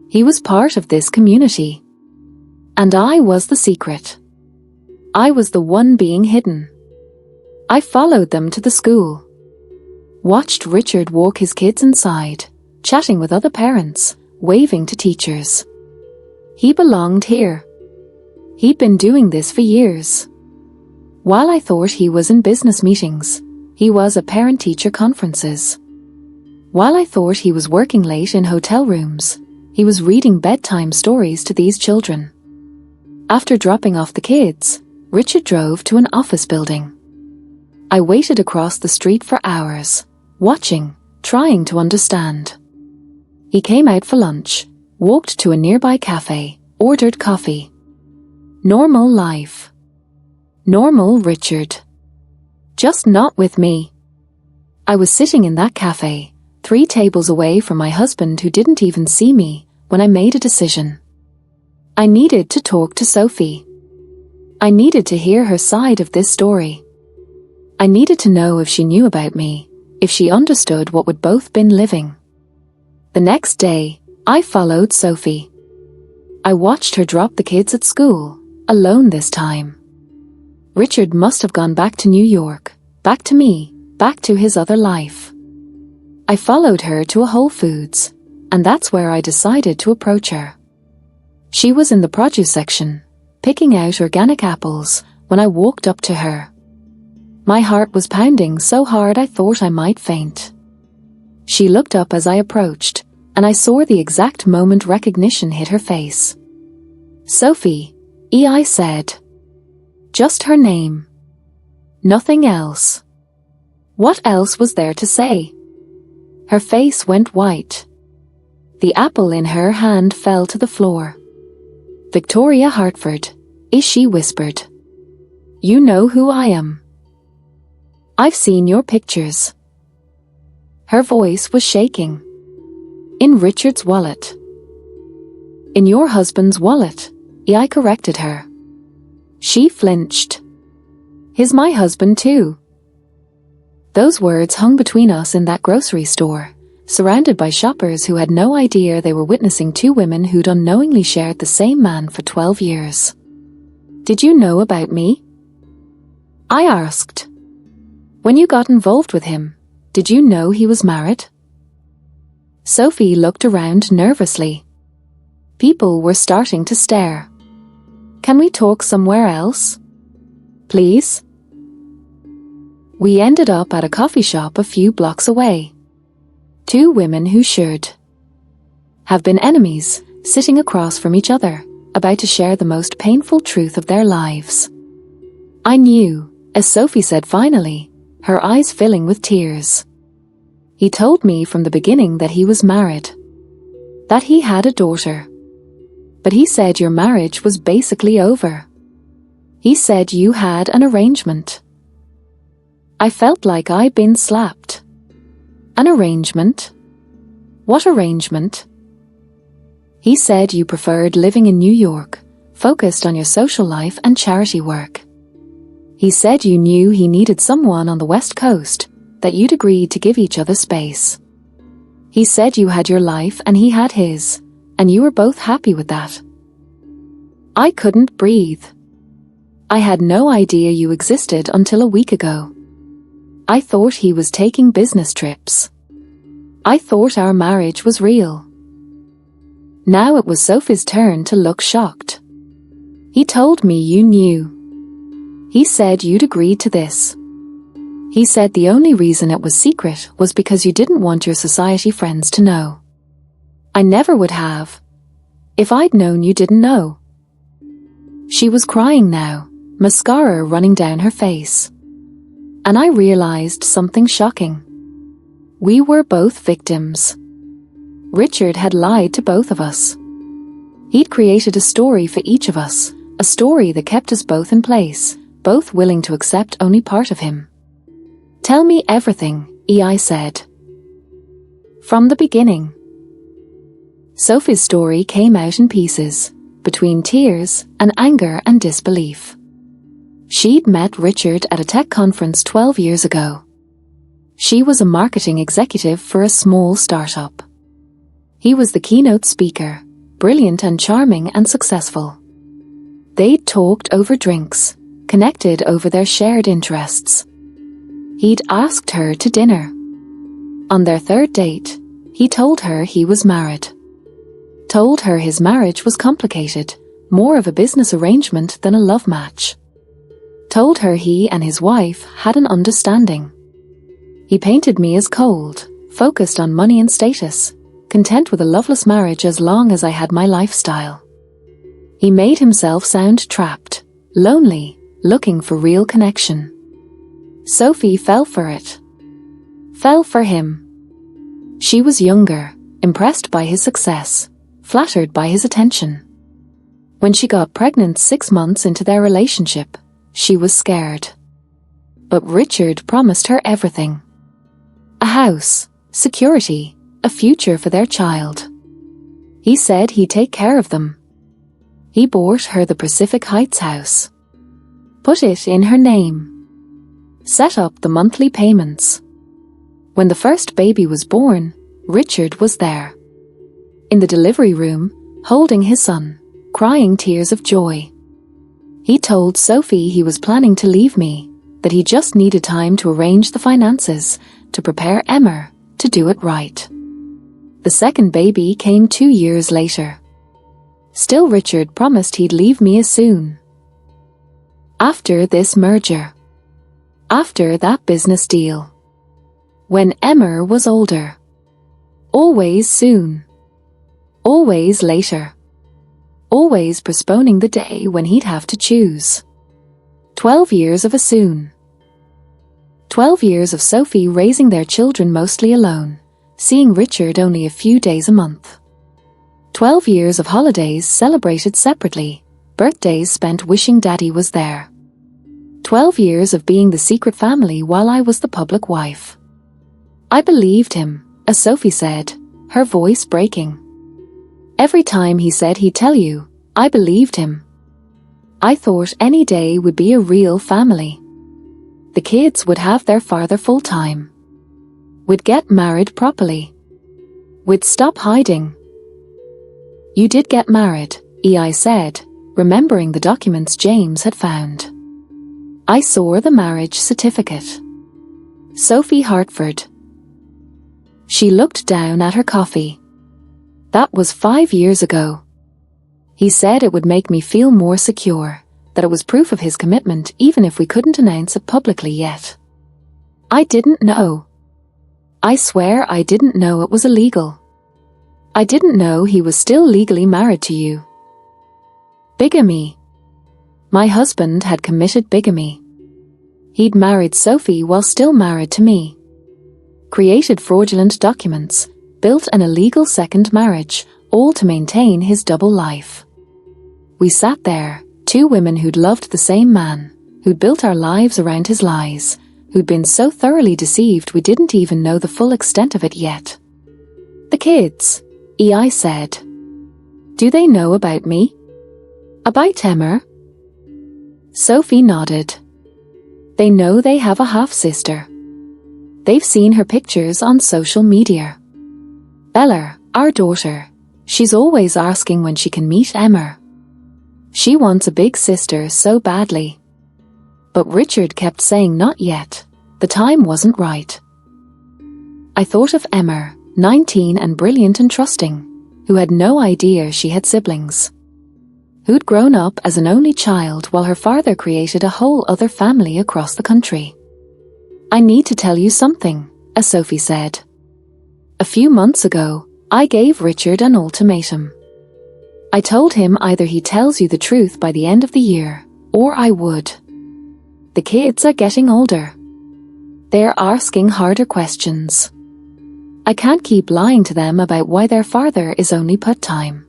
He was part of this community. And I was the secret. I was the one being hidden. I followed them to the school. Watched Richard walk his kids inside, chatting with other parents, waving to teachers. He belonged here. He'd been doing this for years. While I thought he was in business meetings, he was at parent-teacher conferences. While I thought he was working late in hotel rooms, he was reading bedtime stories to these children. After dropping off the kids, Richard drove to an office building. I waited across the street for hours, watching, trying to understand. He came out for lunch, walked to a nearby cafe, ordered coffee. Normal life. Normal Richard. Just not with me. I was sitting in that cafe, 3 tables away from my husband who didn't even see me, when I made a decision. I needed to talk to Sophie. I needed to hear her side of this story. I needed to know if she knew about me, if she understood what we'd both been living. The next day, I followed Sophie. I watched her drop the kids at school, alone this time. Richard must have gone back to New York, back to me, back to his other life. I followed her to a Whole Foods, and that's where I decided to approach her. She was in the produce section, picking out organic apples, when I walked up to her. My heart was pounding so hard I thought I might faint. She looked up as I approached, and I saw the exact moment recognition hit her face. Sophie, I said. Just her name. Nothing else. What else was there to say? Her face went white. The apple in her hand fell to the floor. Victoria Hartford, she whispered. You know who I am. I've seen your pictures. Her voice was shaking. In Richard's wallet. In your husband's wallet, I corrected her. She flinched. He's my husband too. Those words hung between us in that grocery store, surrounded by shoppers who had no idea they were witnessing 2 women who'd unknowingly shared the same man for 12 years. Did you know about me? I asked. When you got involved with him, did you know he was married? Sophie looked around nervously. People were starting to stare. Can we talk somewhere else? Please? We ended up at a coffee shop a few blocks away. 2 women who should have been enemies, sitting across from each other, about to share the most painful truth of their lives. I knew, as Sophie said finally, her eyes filling with tears. He told me from the beginning that he was married. That he had a daughter. But he said your marriage was basically over. He said you had an arrangement. I felt like I'd been slapped. An arrangement? What arrangement? He said you preferred living in New York, focused on your social life and charity work. He said you knew he needed someone on the West Coast, that you'd agreed to give each other space. He said you had your life and he had his, and you were both happy with that. I couldn't breathe. I had no idea you existed until a week ago. I thought he was taking business trips. I thought our marriage was real. Now it was Sophie's turn to look shocked. He told me you knew. He said you'd agreed to this. He said the only reason it was secret was because you didn't want your society friends to know. I never would have. If I'd known you didn't know. She was crying now, mascara running down her face. And I realized something shocking. We were both victims. Richard had lied to both of us. He'd created a story for each of us, a story that kept us both in place, both willing to accept only part of him. Tell me everything, I said. From the beginning. Sophie's story came out in pieces, between tears and anger and disbelief. She'd met Richard at a tech conference 12 years ago. She was a marketing executive for a small startup. He was the keynote speaker, brilliant and charming and successful. They'd talked over drinks, connected over their shared interests. He'd asked her to dinner. On their third date, he told her he was married. Told her his marriage was complicated, more of a business arrangement than a love match. Told her he and his wife had an understanding. He painted me as cold, focused on money and status, content with a loveless marriage as long as I had my lifestyle. He made himself sound trapped, lonely, looking for real connection. Sophie fell for it. Fell for him. She was younger, impressed by his success, flattered by his attention. When she got pregnant 6 months into their relationship, she was scared. But Richard promised her everything. A house, security, a future for their child. He said he'd take care of them. He bought her the Pacific Heights house. Put it in her name. Set up the monthly payments. When the first baby was born, Richard was there. In the delivery room, holding his son, crying tears of joy. He told Sophie he was planning to leave me, that he just needed time to arrange the finances, to prepare Emma, to do it right. The second baby came 2 years later. Still Richard promised he'd leave me as soon. After this merger. After that business deal. When Emma was older. Always soon. Always later. Always postponing the day when he'd have to choose. 12 years of a soon. 12 years of Sophie raising their children mostly alone, seeing Richard only a few days a month. 12 years of holidays celebrated separately, birthdays spent wishing Daddy was there. 12 years of being the secret family while I was the public wife. I believed him, as Sophie said, her voice breaking. Every time he said he'd tell you, I believed him. I thought any day would be a real family. The kids would have their father full-time. We'd get married properly. We'd stop hiding. You did get married, I said, remembering the documents James had found. I saw the marriage certificate. Sophie Hartford. She looked down at her coffee. That was 5 years ago. He said it would make me feel more secure, that it was proof of his commitment even if we couldn't announce it publicly yet. I didn't know. I swear I didn't know it was illegal. I didn't know he was still legally married to you. Bigamy. My husband had committed bigamy. He'd married Sophie while still married to me. Created fraudulent documents, built an illegal second marriage, all to maintain his double life. We sat there, 2 women who'd loved the same man, who'd built our lives around his lies, who'd been so thoroughly deceived we didn't even know the full extent of it yet. The kids, I said. Do they know about me? About Emma? Sophie nodded. They know they have a half-sister. They've seen her pictures on social media. Bella, our daughter, she's always asking when she can meet Emma. She wants a big sister so badly. But Richard kept saying not yet. The time wasn't right. I thought of Emma, 19 and brilliant and trusting, who had no idea she had siblings. Who'd grown up as an only child while her father created a whole other family across the country. I need to tell you something, as Sophie said. A few months ago, I gave Richard an ultimatum. I told him either he tells you the truth by the end of the year, or I would. The kids are getting older. They're asking harder questions. I can't keep lying to them about why their father is only part-time.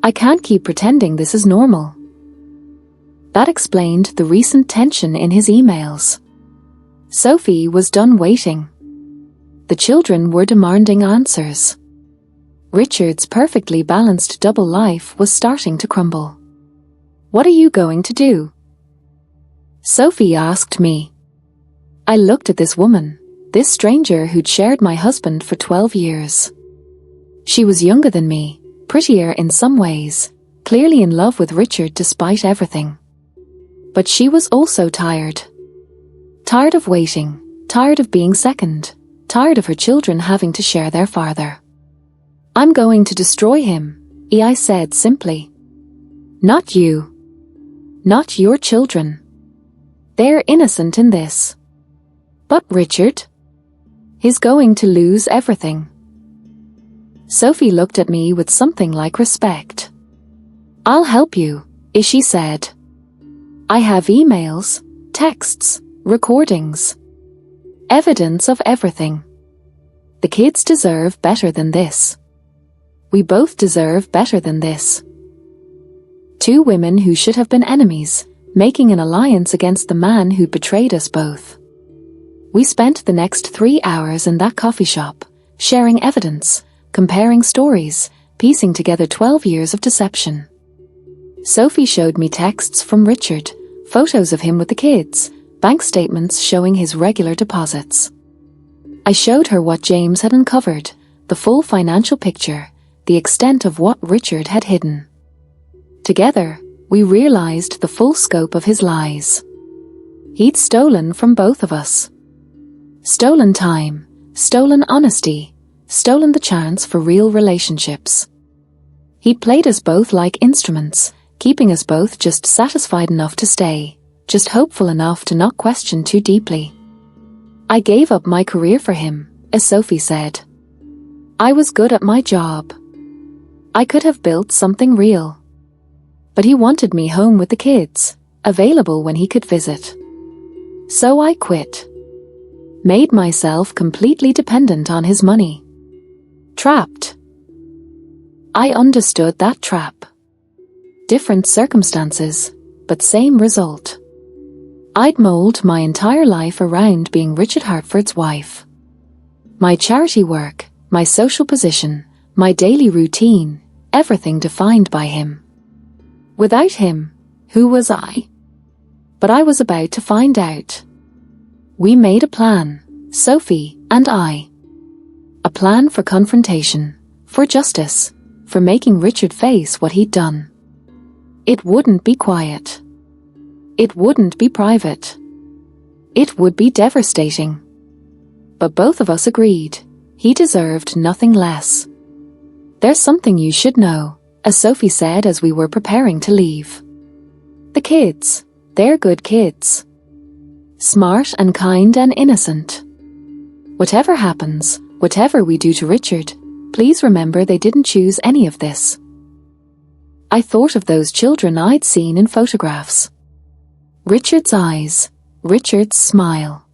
I can't keep pretending this is normal. That explained the recent tension in his emails. Sophie was done waiting. The children were demanding answers. Richard's perfectly balanced double life was starting to crumble. What are you going to do? Sophie asked me. I looked at this woman, this stranger who'd shared my husband for 12 years. She was younger than me, prettier in some ways, clearly in love with Richard despite everything. But she was also tired. Tired of waiting, tired of being second, tired of her children having to share their father. I'm going to destroy him, I said simply. Not you. Not your children. They're innocent in this. But Richard? He's going to lose everything. Sophie looked at me with something like respect. I'll help you, she said. I have emails, texts, recordings. Evidence of everything. The kids deserve better than this. We both deserve better than this. Two women who should have been enemies, making an alliance against the man who betrayed us both. We spent the next 3 hours in that coffee shop, sharing evidence, comparing stories, piecing together 12 years of deception. Sophie showed me texts from Richard, photos of him with the kids, bank statements showing his regular deposits. I showed her what James had uncovered, the full financial picture, the extent of what Richard had hidden. Together, we realized the full scope of his lies. He'd stolen from both of us. Stolen time, stolen honesty, stolen the chance for real relationships. He'd played us both like instruments, keeping us both just satisfied enough to stay, just hopeful enough to not question too deeply. I gave up my career for him, as Sophie said. I was good at my job. I could have built something real. But he wanted me home with the kids, available when he could visit. So I quit. Made myself completely dependent on his money. Trapped. I understood that trap. Different circumstances, but same result. I'd mold my entire life around being Richard Hartford's wife. My charity work, my social position, my daily routine, everything defined by him. Without him, who was I? But I was about to find out. We made a plan, Sophie and I. A plan for confrontation, for justice, for making Richard face what he'd done. It wouldn't be quiet. It wouldn't be private. It would be devastating. But both of us agreed, he deserved nothing less. There's something you should know, as Sophie said as we were preparing to leave. The kids, they're good kids. Smart and kind and innocent. Whatever happens, whatever we do to Richard, please remember they didn't choose any of this. I thought of those children I'd seen in photographs. Richard's eyes, Richard's smile.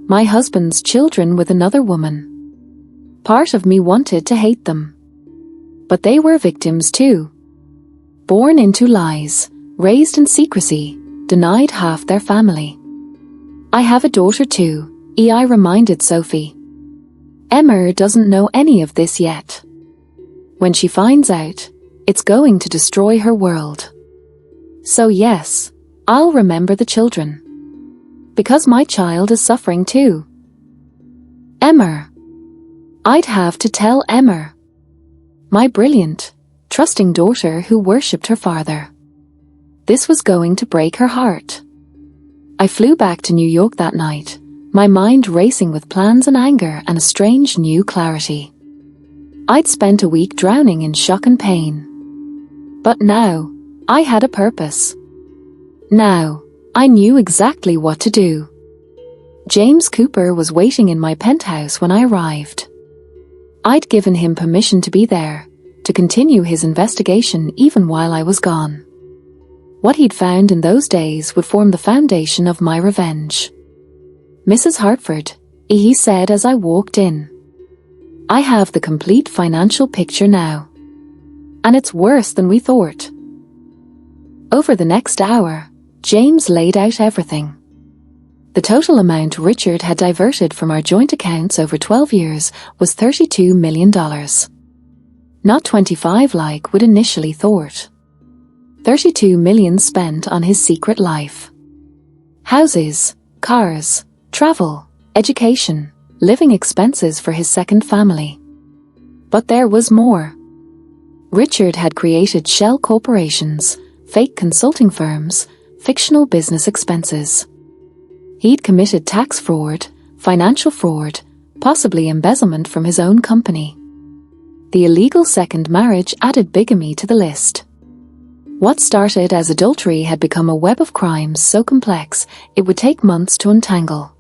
My husband's children with another woman. Part of me wanted to hate them. But they were victims too. Born into lies, raised in secrecy, denied half their family. I have a daughter too, I reminded Sophie. Emma doesn't know any of this yet. When she finds out, it's going to destroy her world. So yes, I'll remember the children. Because my child is suffering too. Emma. I'd have to tell Emma. My brilliant, trusting daughter who worshipped her father. This was going to break her heart. I flew back to New York that night, my mind racing with plans and anger and a strange new clarity. I'd spent a week drowning in shock and pain. But now, I had a purpose. Now, I knew exactly what to do. James Cooper was waiting in my penthouse when I arrived. I'd given him permission to be there, to continue his investigation even while I was gone. What he'd found in those days would form the foundation of my revenge. "Mrs. Hartford," he said as I walked in. "I have the complete financial picture now. And it's worse than we thought." Over the next hour, James laid out everything. The total amount Richard had diverted from our joint accounts over 12 years was $32 million. Not 25 like we'd initially thought. 32 million spent on his secret life. Houses, cars, travel, education, living expenses for his second family. But there was more. Richard had created shell corporations, fake consulting firms, fictional business expenses. He'd committed tax fraud, financial fraud, possibly embezzlement from his own company. The illegal second marriage added bigamy to the list. What started as adultery had become a web of crimes so complex it would take months to untangle.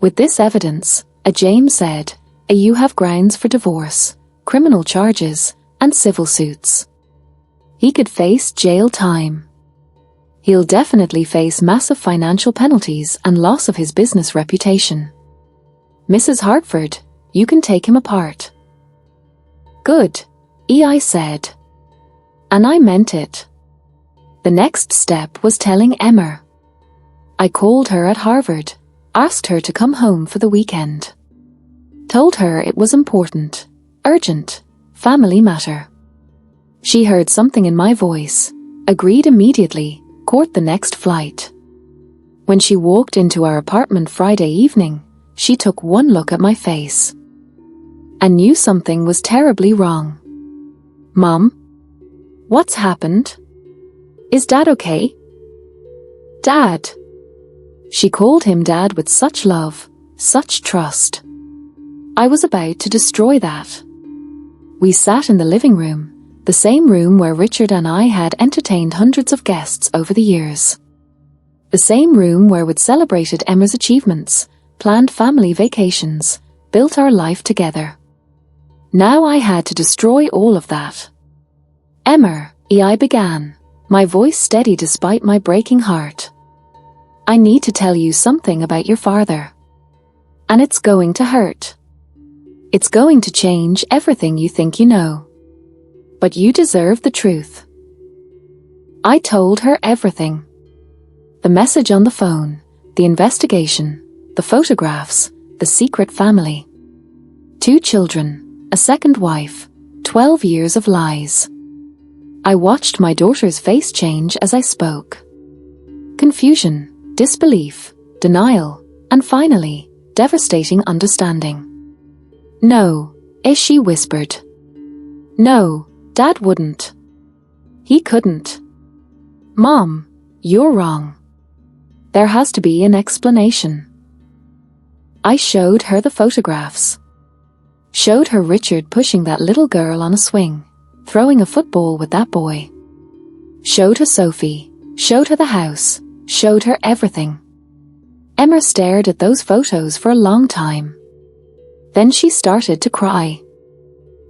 With this evidence, James said, "You have grounds for divorce, criminal charges, and civil suits." He could face jail time. He'll definitely face massive financial penalties and loss of his business reputation. "Mrs. Hartford, you can take him apart." "Good," I said. And I meant it. The next step was telling Emma. I called her at Harvard, asked her to come home for the weekend. Told her it was important, urgent, family matter. She heard something in my voice, agreed immediately, caught the next flight. When she walked into our apartment Friday evening, she took one look at my face. I knew something was terribly wrong. "Mom? What's happened? Is Dad okay?" "Dad." She called him Dad with such love, such trust. I was about to destroy that. We sat in the living room, the same room where Richard and I had entertained hundreds of guests over the years. The same room where we'd celebrated Emma's achievements, planned family vacations, built our life together. Now I had to destroy all of that. "Emma," I began, my voice steady despite my breaking heart. "I need to tell you something about your father. And it's going to hurt. It's going to change everything you think you know. But you deserve the truth." I told her everything. The message on the phone, the investigation, the photographs, the secret family. 2 children, a second wife, 12 years of lies. I watched my daughter's face change as I spoke. Confusion, disbelief, denial, and finally, devastating understanding. "No," she whispered. "No, Dad wouldn't. He couldn't." "Mom, you're wrong. There has to be an explanation." I showed her the photographs. Showed her Richard pushing that little girl on a swing, throwing a football with that boy. Showed her Sophie, showed her the house, showed her everything. Emma stared at those photos for a long time. Then she started to cry.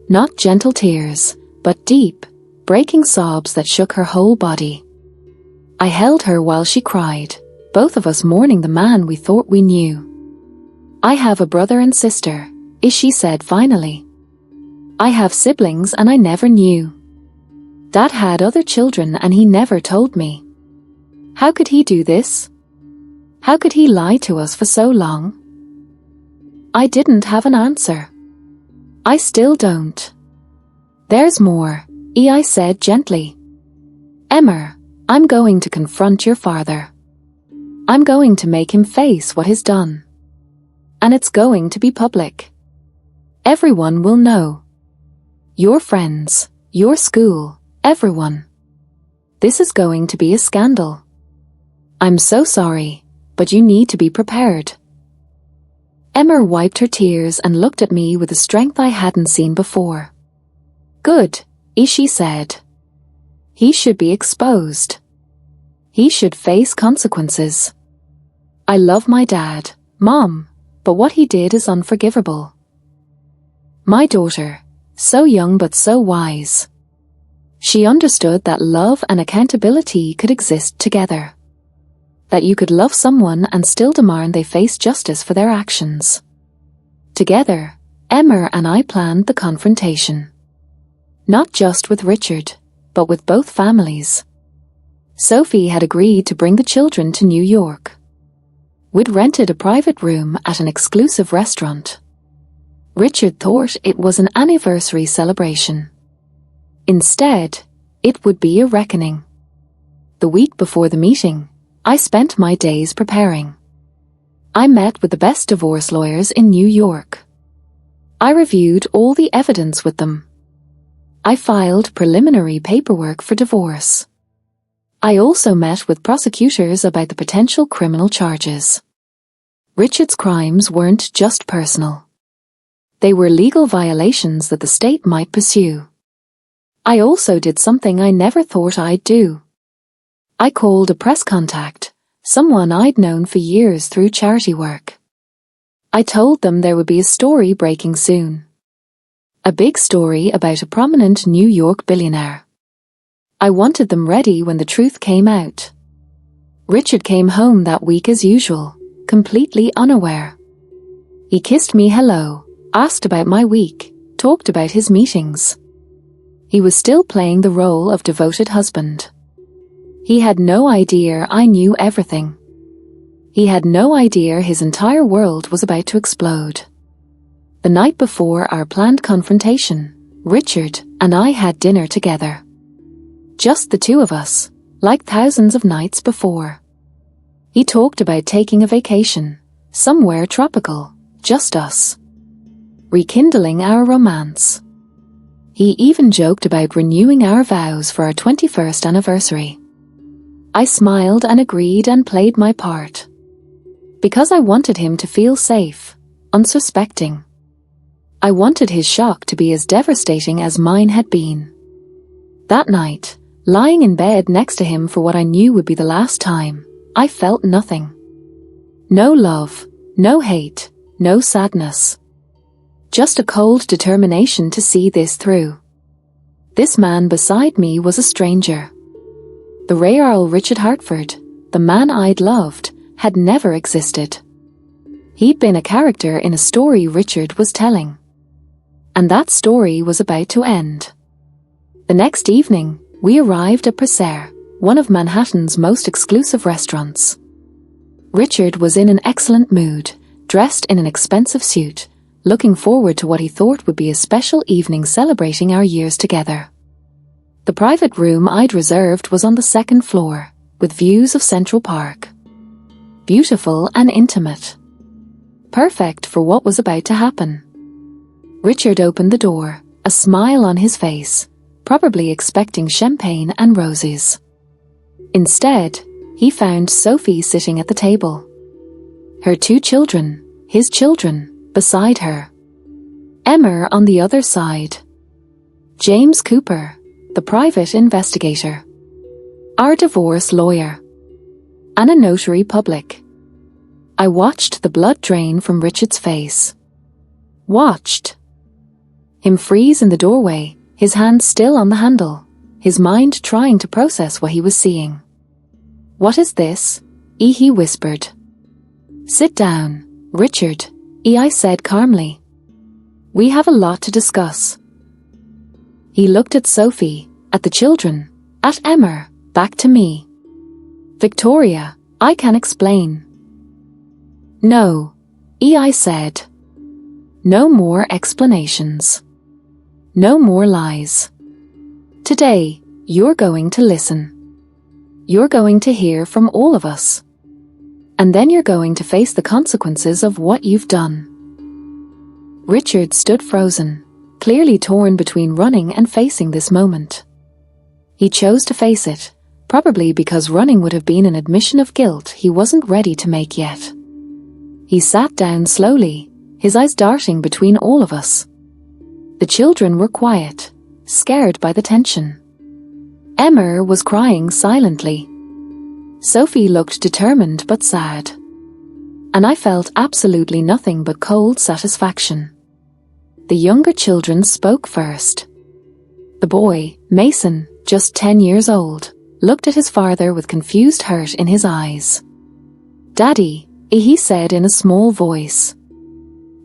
Not gentle tears, but deep, breaking sobs that shook her whole body. I held her while she cried, both of us mourning the man we thought we knew. "I have a brother and sister," she said finally. "I have siblings and I never knew. Dad had other children and he never told me. How could he do this? How could he lie to us for so long?" I didn't have an answer. I still don't. "There's more," I said gently. "Emma, I'm going to confront your father. I'm going to make him face what he's done. And it's going to be public. Everyone will know. Your friends, your school, everyone. This is going to be a scandal. I'm so sorry, but you need to be prepared. Emma wiped her tears and looked at me with a strength I hadn't seen before. Good, she said. He should be exposed. He should face consequences. I love my dad, Mom, but what he did is unforgivable. My daughter, so young but so wise. She understood that love and accountability could exist together. That you could love someone and still demand they face justice for their actions. Together, Emma and I planned the confrontation. Not just with Richard, but with both families. Sophie had agreed to bring the children to New York. We'd rented a private room at an exclusive restaurant. Richard thought it was an anniversary celebration. Instead, it would be a reckoning. The week before the meeting, I spent my days preparing. I met with the best divorce lawyers in New York. I reviewed all the evidence with them. I filed preliminary paperwork for divorce. I also met with prosecutors about the potential criminal charges. Richard's crimes weren't just personal. They were legal violations that the state might pursue. I also did something I never thought I'd do. I called a press contact, someone I'd known for years through charity work. I told them there would be a story breaking soon. A big story about a prominent New York billionaire. I wanted them ready when the truth came out. Richard came home that week as usual, completely unaware. He kissed me hello, asked about my week, talked about his meetings. He was still playing the role of devoted husband. He had no idea I knew everything. He had no idea his entire world was about to explode. The night before our planned confrontation, Richard and I had dinner together. Just the two of us, like thousands of nights before. He talked about taking a vacation, somewhere tropical, just us. Rekindling our romance. He even joked about renewing our vows for our 21st anniversary. I smiled and agreed and played my part. Because I wanted him to feel safe, unsuspecting. I wanted his shock to be as devastating as mine had been. That night, lying in bed next to him for what I knew would be the last time, I felt nothing. No love, no hate, no sadness. Just a cold determination to see this through. This man beside me was a stranger. The Real Richard Hartford, the man I'd loved, had never existed. He'd been a character in a story Richard was telling. And that story was about to end. The next evening, we arrived at Betrayal, one of Manhattan's most exclusive restaurants. Richard was in an excellent mood, dressed in an expensive suit, looking forward to what he thought would be a special evening celebrating our years together. The private room I'd reserved was on the second floor, with views of Central Park. Beautiful and intimate. Perfect for what was about to happen. Richard opened the door, a smile on his face, probably expecting champagne and roses. Instead, he found Sophie sitting at the table. Her two children, his children, beside her. Emma on the other side. James Cooper, the private investigator. Our divorce lawyer. And a notary public. I watched the blood drain from Richard's face. Watched him freeze in the doorway, his hand still on the handle, his mind trying to process what he was seeing. What is this? He whispered. Sit down, Richard, I said calmly. We have a lot to discuss. He looked at Sophie, at the children, at Emma, back to me. Victoria, I can explain. No, I said. No more explanations. No more lies. Today, you're going to listen. You're going to hear from all of us. And then you're going to face the consequences of what you've done. Richard stood frozen, clearly torn between running and facing this moment. He chose to face it, probably because running would have been an admission of guilt he wasn't ready to make yet. He sat down slowly, his eyes darting between all of us. The children were quiet, scared by the tension. Emma was crying silently. Sophie looked determined but sad. And I felt absolutely nothing but cold satisfaction. The younger children spoke first. The boy, Mason, just 10 years old, looked at his father with confused hurt in his eyes. "Daddy," he said in a small voice.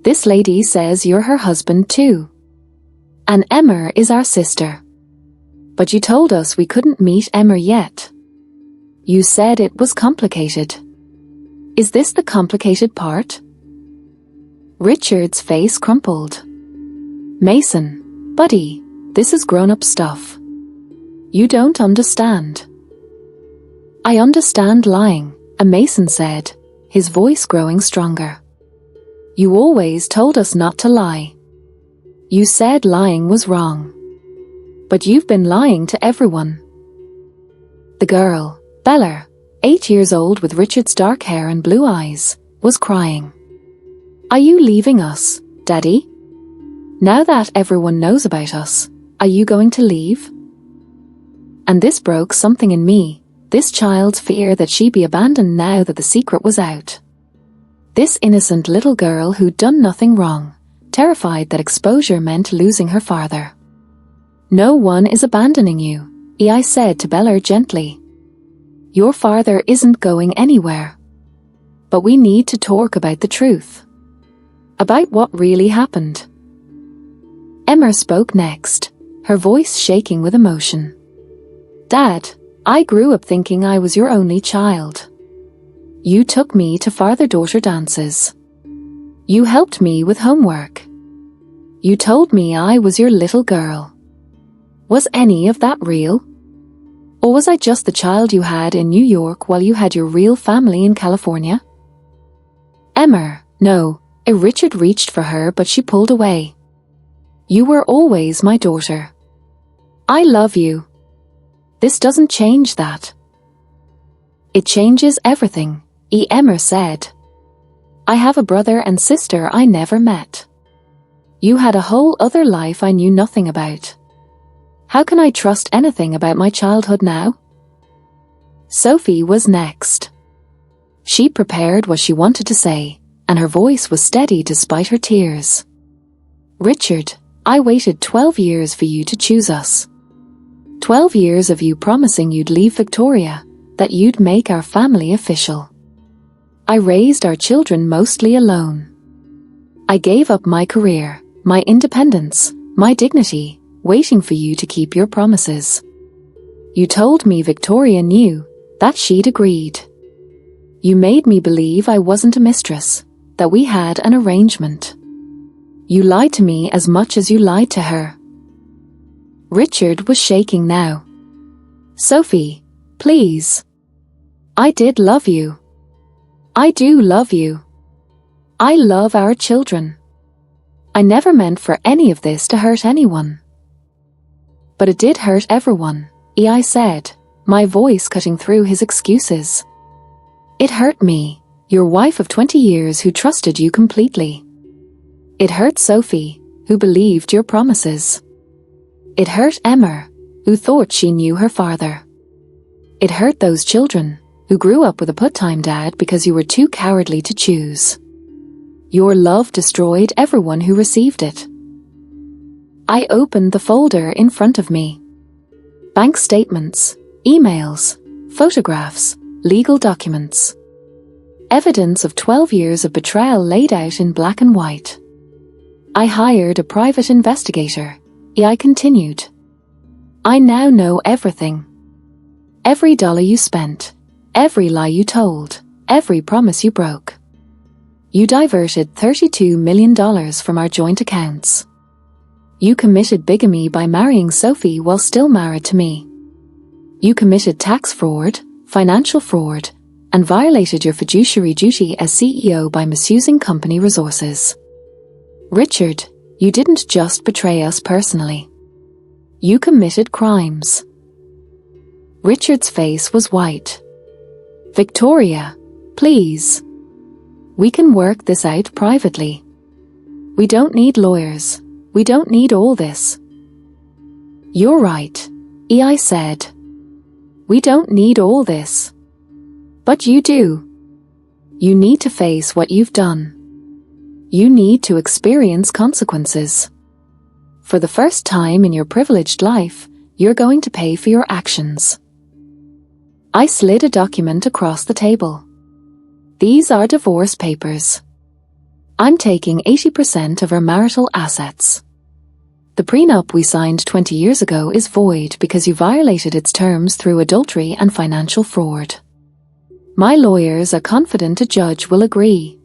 "This lady says you're her husband too. And Emma is our sister. But you told us we couldn't meet Emma yet. You said it was complicated. Is this the complicated part?" Richard's face crumpled. "Mason, buddy, this is grown-up stuff. You don't understand." "I understand lying," Mason said, his voice growing stronger. "You always told us not to lie. You said lying was wrong. But you've been lying to everyone." The girl, Bella, 8 years old with Richard's dark hair and blue eyes, was crying. "Are you leaving us, Daddy? Now that everyone knows about us, are you going to leave?" And this broke something in me, this child's fear that she'd be abandoned now that the secret was out. This innocent little girl who'd done nothing wrong, terrified that exposure meant losing her father. "No one is abandoning you," I said to Bella gently. "Your father isn't going anywhere. But we need to talk about the truth. About what really happened." Emma spoke next, her voice shaking with emotion. "Dad, I grew up thinking I was your only child. You took me to father-daughter dances. You helped me with homework. You told me I was your little girl. Was any of that real? Or was I just the child you had in New York while you had your real family in California?" "Emma, no." Richard reached for her but she pulled away. "You were always my daughter. I love you. This doesn't change that." "It changes everything," Emma said. "I have a brother and sister I never met. You had a whole other life I knew nothing about. How can I trust anything about my childhood now?" Sophie was next. She prepared what she wanted to say, and her voice was steady despite her tears. "Richard, I waited 12 years for you to choose us. 12 years of you promising you'd leave Victoria, that you'd make our family official. I raised our children mostly alone. I gave up my career, my independence, my dignity, waiting for you to keep your promises. You told me Victoria knew, that she'd agreed. You made me believe I wasn't a mistress, that we had an arrangement. You lied to me as much as you lied to her." Richard was shaking now. "Sophie, please. I did love you. I do love you. I love our children. I never meant for any of this to hurt anyone." "But it did hurt everyone," I said, my voice cutting through his excuses. "It hurt me, your wife of 20 years who trusted you completely. It hurt Sophie, who believed your promises. It hurt Emma, who thought she knew her father. It hurt those children, who grew up with a put-time dad because you were too cowardly to choose. Your love destroyed everyone who received it." I opened the folder in front of me. Bank statements, emails, photographs, legal documents. Evidence of 12 years of betrayal laid out in black and white. I hired a private investigator, I continued. I now know everything. Every dollar you spent, every lie you told, every promise you broke. You diverted $32 million from our joint accounts. You committed bigamy by marrying Sophie while still married to me. You committed tax fraud, financial fraud, and violated your fiduciary duty as CEO by misusing company resources. Richard, you didn't just betray us personally. You committed crimes. Richard's face was white. Victoria, please. We can work this out privately. We don't need lawyers. We don't need all this. You're right, I said. We don't need all this. But you do. You need to face what you've done. You need to experience consequences. For the first time in your privileged life, you're going to pay for your actions. I slid a document across the table. These are divorce papers. I'm taking 80% of our marital assets. The prenup we signed 20 years ago is void because you violated its terms through adultery and financial fraud. My lawyers are confident a judge will agree.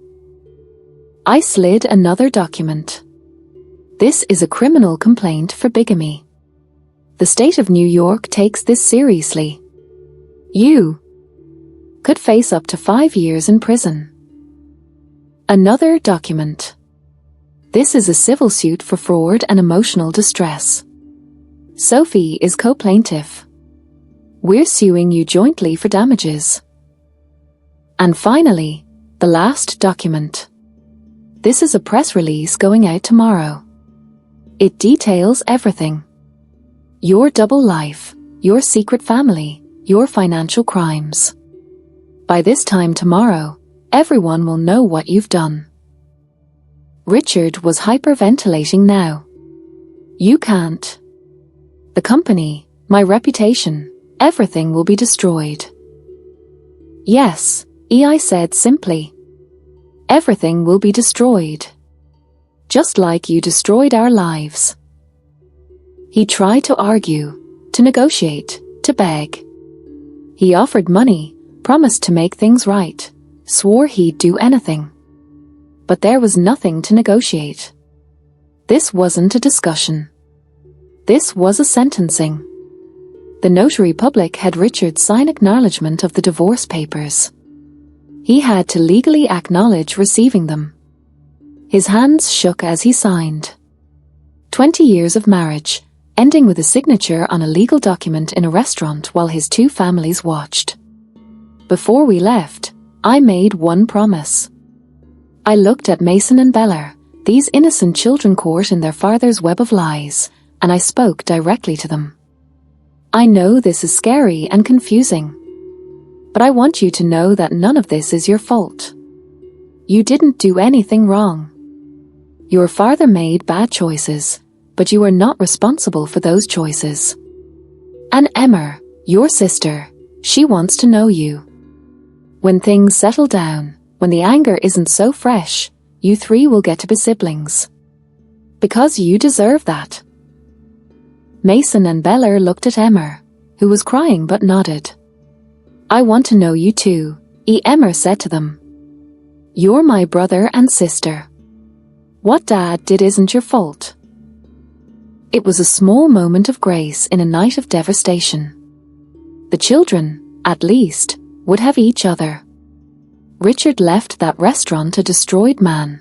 I slid another document. This is a criminal complaint for bigamy. The state of New York takes this seriously. You could face up to 5 years in prison. Another document. This is a civil suit for fraud and emotional distress. Sophie is co-plaintiff. We're suing you jointly for damages. And finally, the last document. This is a press release going out tomorrow. It details everything. Your double life, your secret family, your financial crimes. By this time tomorrow, everyone will know what you've done. Richard was hyperventilating now. You can't. The company, my reputation, everything will be destroyed. Yes, I said simply. Everything will be destroyed. Just like you destroyed our lives. He tried to argue, to negotiate, to beg. He offered money, promised to make things right, swore he'd do anything. But there was nothing to negotiate. This wasn't a discussion. This was a sentencing. The notary public had Richard sign acknowledgement of the divorce papers. He had to legally acknowledge receiving them. His hands shook as he signed. 20 years of marriage, ending with a signature on a legal document in a restaurant while his two families watched. Before we left, I made one promise. I looked at Mason and Bella, these innocent children caught in their father's web of lies, and I spoke directly to them. I know this is scary and confusing. But I want you to know that none of this is your fault. You didn't do anything wrong. Your father made bad choices, but you are not responsible for those choices. And Emma, your sister, she wants to know you. When things settle down, when the anger isn't so fresh, you three will get to be siblings. Because you deserve that. Mason and Bella looked at Emma, who was crying but nodded. I want to know you too, Emma said to them. You're my brother and sister. What Dad did isn't your fault. It was a small moment of grace in a night of devastation. The children, at least, would have each other. Richard left that restaurant a destroyed man.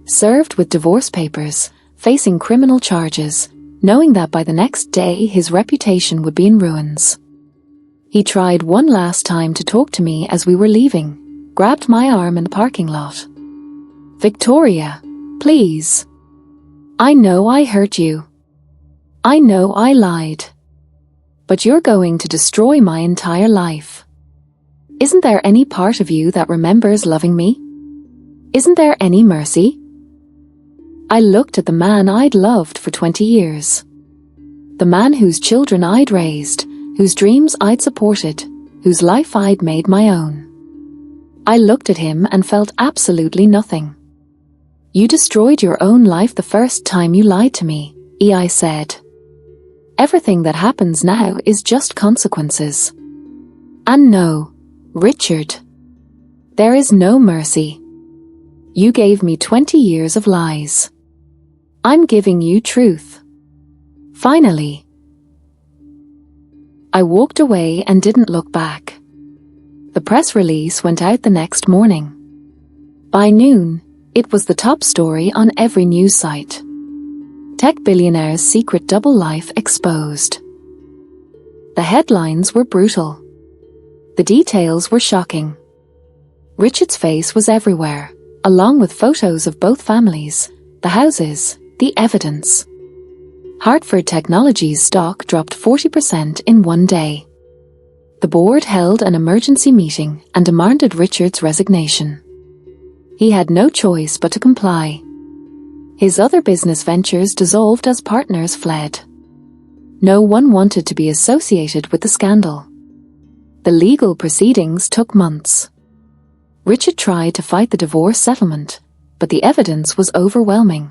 Served with divorce papers, facing criminal charges, knowing that by the next day his reputation would be in ruins. He tried one last time to talk to me as we were leaving, grabbed my arm in the parking lot. Victoria, please. I know I hurt you. I know I lied. But you're going to destroy my entire life. Isn't there any part of you that remembers loving me? Isn't there any mercy? I looked at the man I'd loved for 20 years. The man whose children I'd raised, whose dreams I'd supported, whose life I'd made my own. I looked at him and felt absolutely nothing. You destroyed your own life the first time you lied to me, I said. Everything that happens now is just consequences. And no, Richard. There is no mercy. You gave me 20 years of lies. I'm giving you truth. Finally. I walked away and didn't look back. The press release went out the next morning. By noon, it was the top story on every news site. Tech billionaire's secret double life exposed. The headlines were brutal. The details were shocking. Richard's face was everywhere, along with photos of both families, the houses, the evidence. Hartford Technologies stock dropped 40% in one day. The board held an emergency meeting and demanded Richard's resignation. He had no choice but to comply. His other business ventures dissolved as partners fled. No one wanted to be associated with the scandal. The legal proceedings took months. Richard tried to fight the divorce settlement, but the evidence was overwhelming.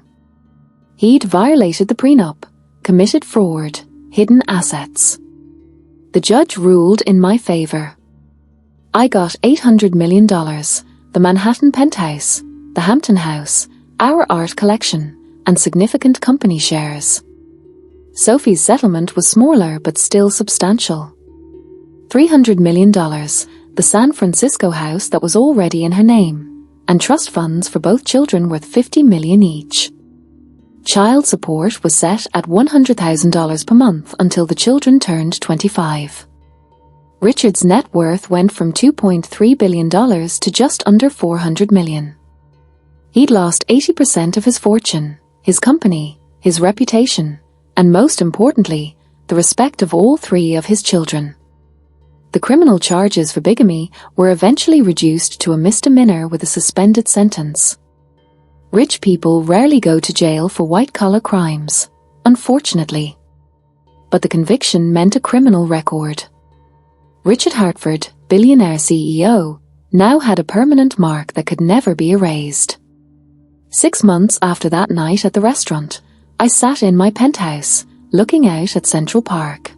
He'd violated the prenup, committed fraud, hidden assets. The judge ruled in my favor. I got $800 million, the Manhattan penthouse, the Hampton house, our art collection, and significant company shares. Sophie's settlement was smaller but still substantial. $300 million, the San Francisco house that was already in her name, and trust funds for both children worth $50 million each. Child support was set at $100,000 per month until the children turned 25. Richard's net worth went from $2.3 billion to just under $400 million. He'd lost 80% of his fortune, his company, his reputation, and most importantly, the respect of all three of his children. The criminal charges for bigamy were eventually reduced to a misdemeanor with a suspended sentence. Rich people rarely go to jail for white-collar crimes, unfortunately. But the conviction meant a criminal record. Richard Hartford, Billionaire CEO, now had a permanent mark that could never be erased. 6 months after that night at the restaurant, I sat in my penthouse, looking out at Central Park.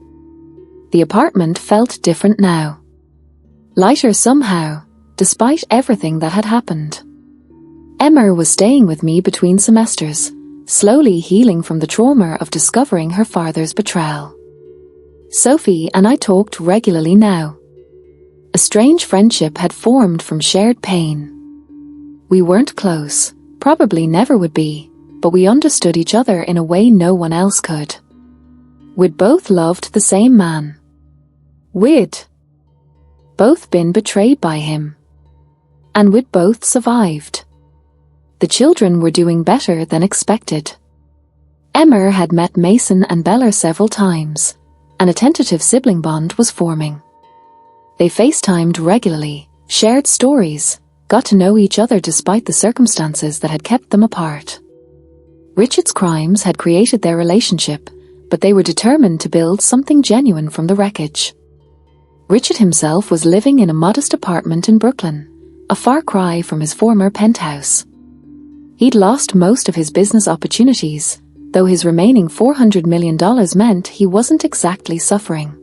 The apartment felt different now. Lighter somehow, despite everything that had happened. Emma was staying with me between semesters, slowly healing from the trauma of discovering her father's betrayal. Sophie and I talked regularly now. A strange friendship had formed from shared pain. We weren't close, probably never would be, but we understood each other in a way no one else could. We'd both loved the same man. We'd both been betrayed by him. And we'd both survived. The children were doing better than expected. Emma had met Mason and Bella several times, and a tentative sibling bond was forming. They FaceTimed regularly, shared stories, got to know each other despite the circumstances that had kept them apart. Richard's crimes had created their relationship, but they were determined to build something genuine from the wreckage. Richard himself was living in a modest apartment in Brooklyn, a far cry from his former penthouse. He'd lost most of his business opportunities, though his remaining $400 million meant he wasn't exactly suffering.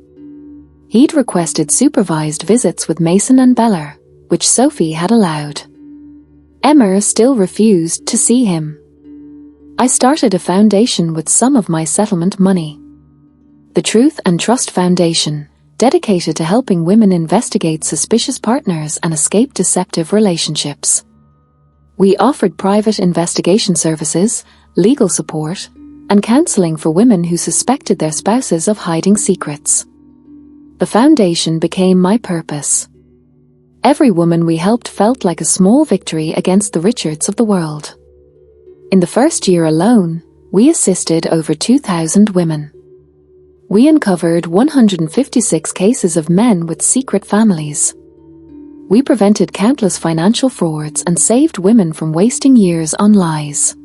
He'd requested supervised visits with Mason and Bella, which Sophie had allowed. Emma still refused to see him. I started a foundation with some of my settlement money. The Truth and Trust Foundation, dedicated to helping women investigate suspicious partners and escape deceptive relationships. We offered private investigation services, legal support, and counseling for women who suspected their spouses of hiding secrets. The foundation became my purpose. Every woman we helped felt like a small victory against the Richards of the world. In the first year alone, we assisted over 2,000 women. We uncovered 156 cases of men with secret families. We prevented countless financial frauds and saved women from wasting years on lies.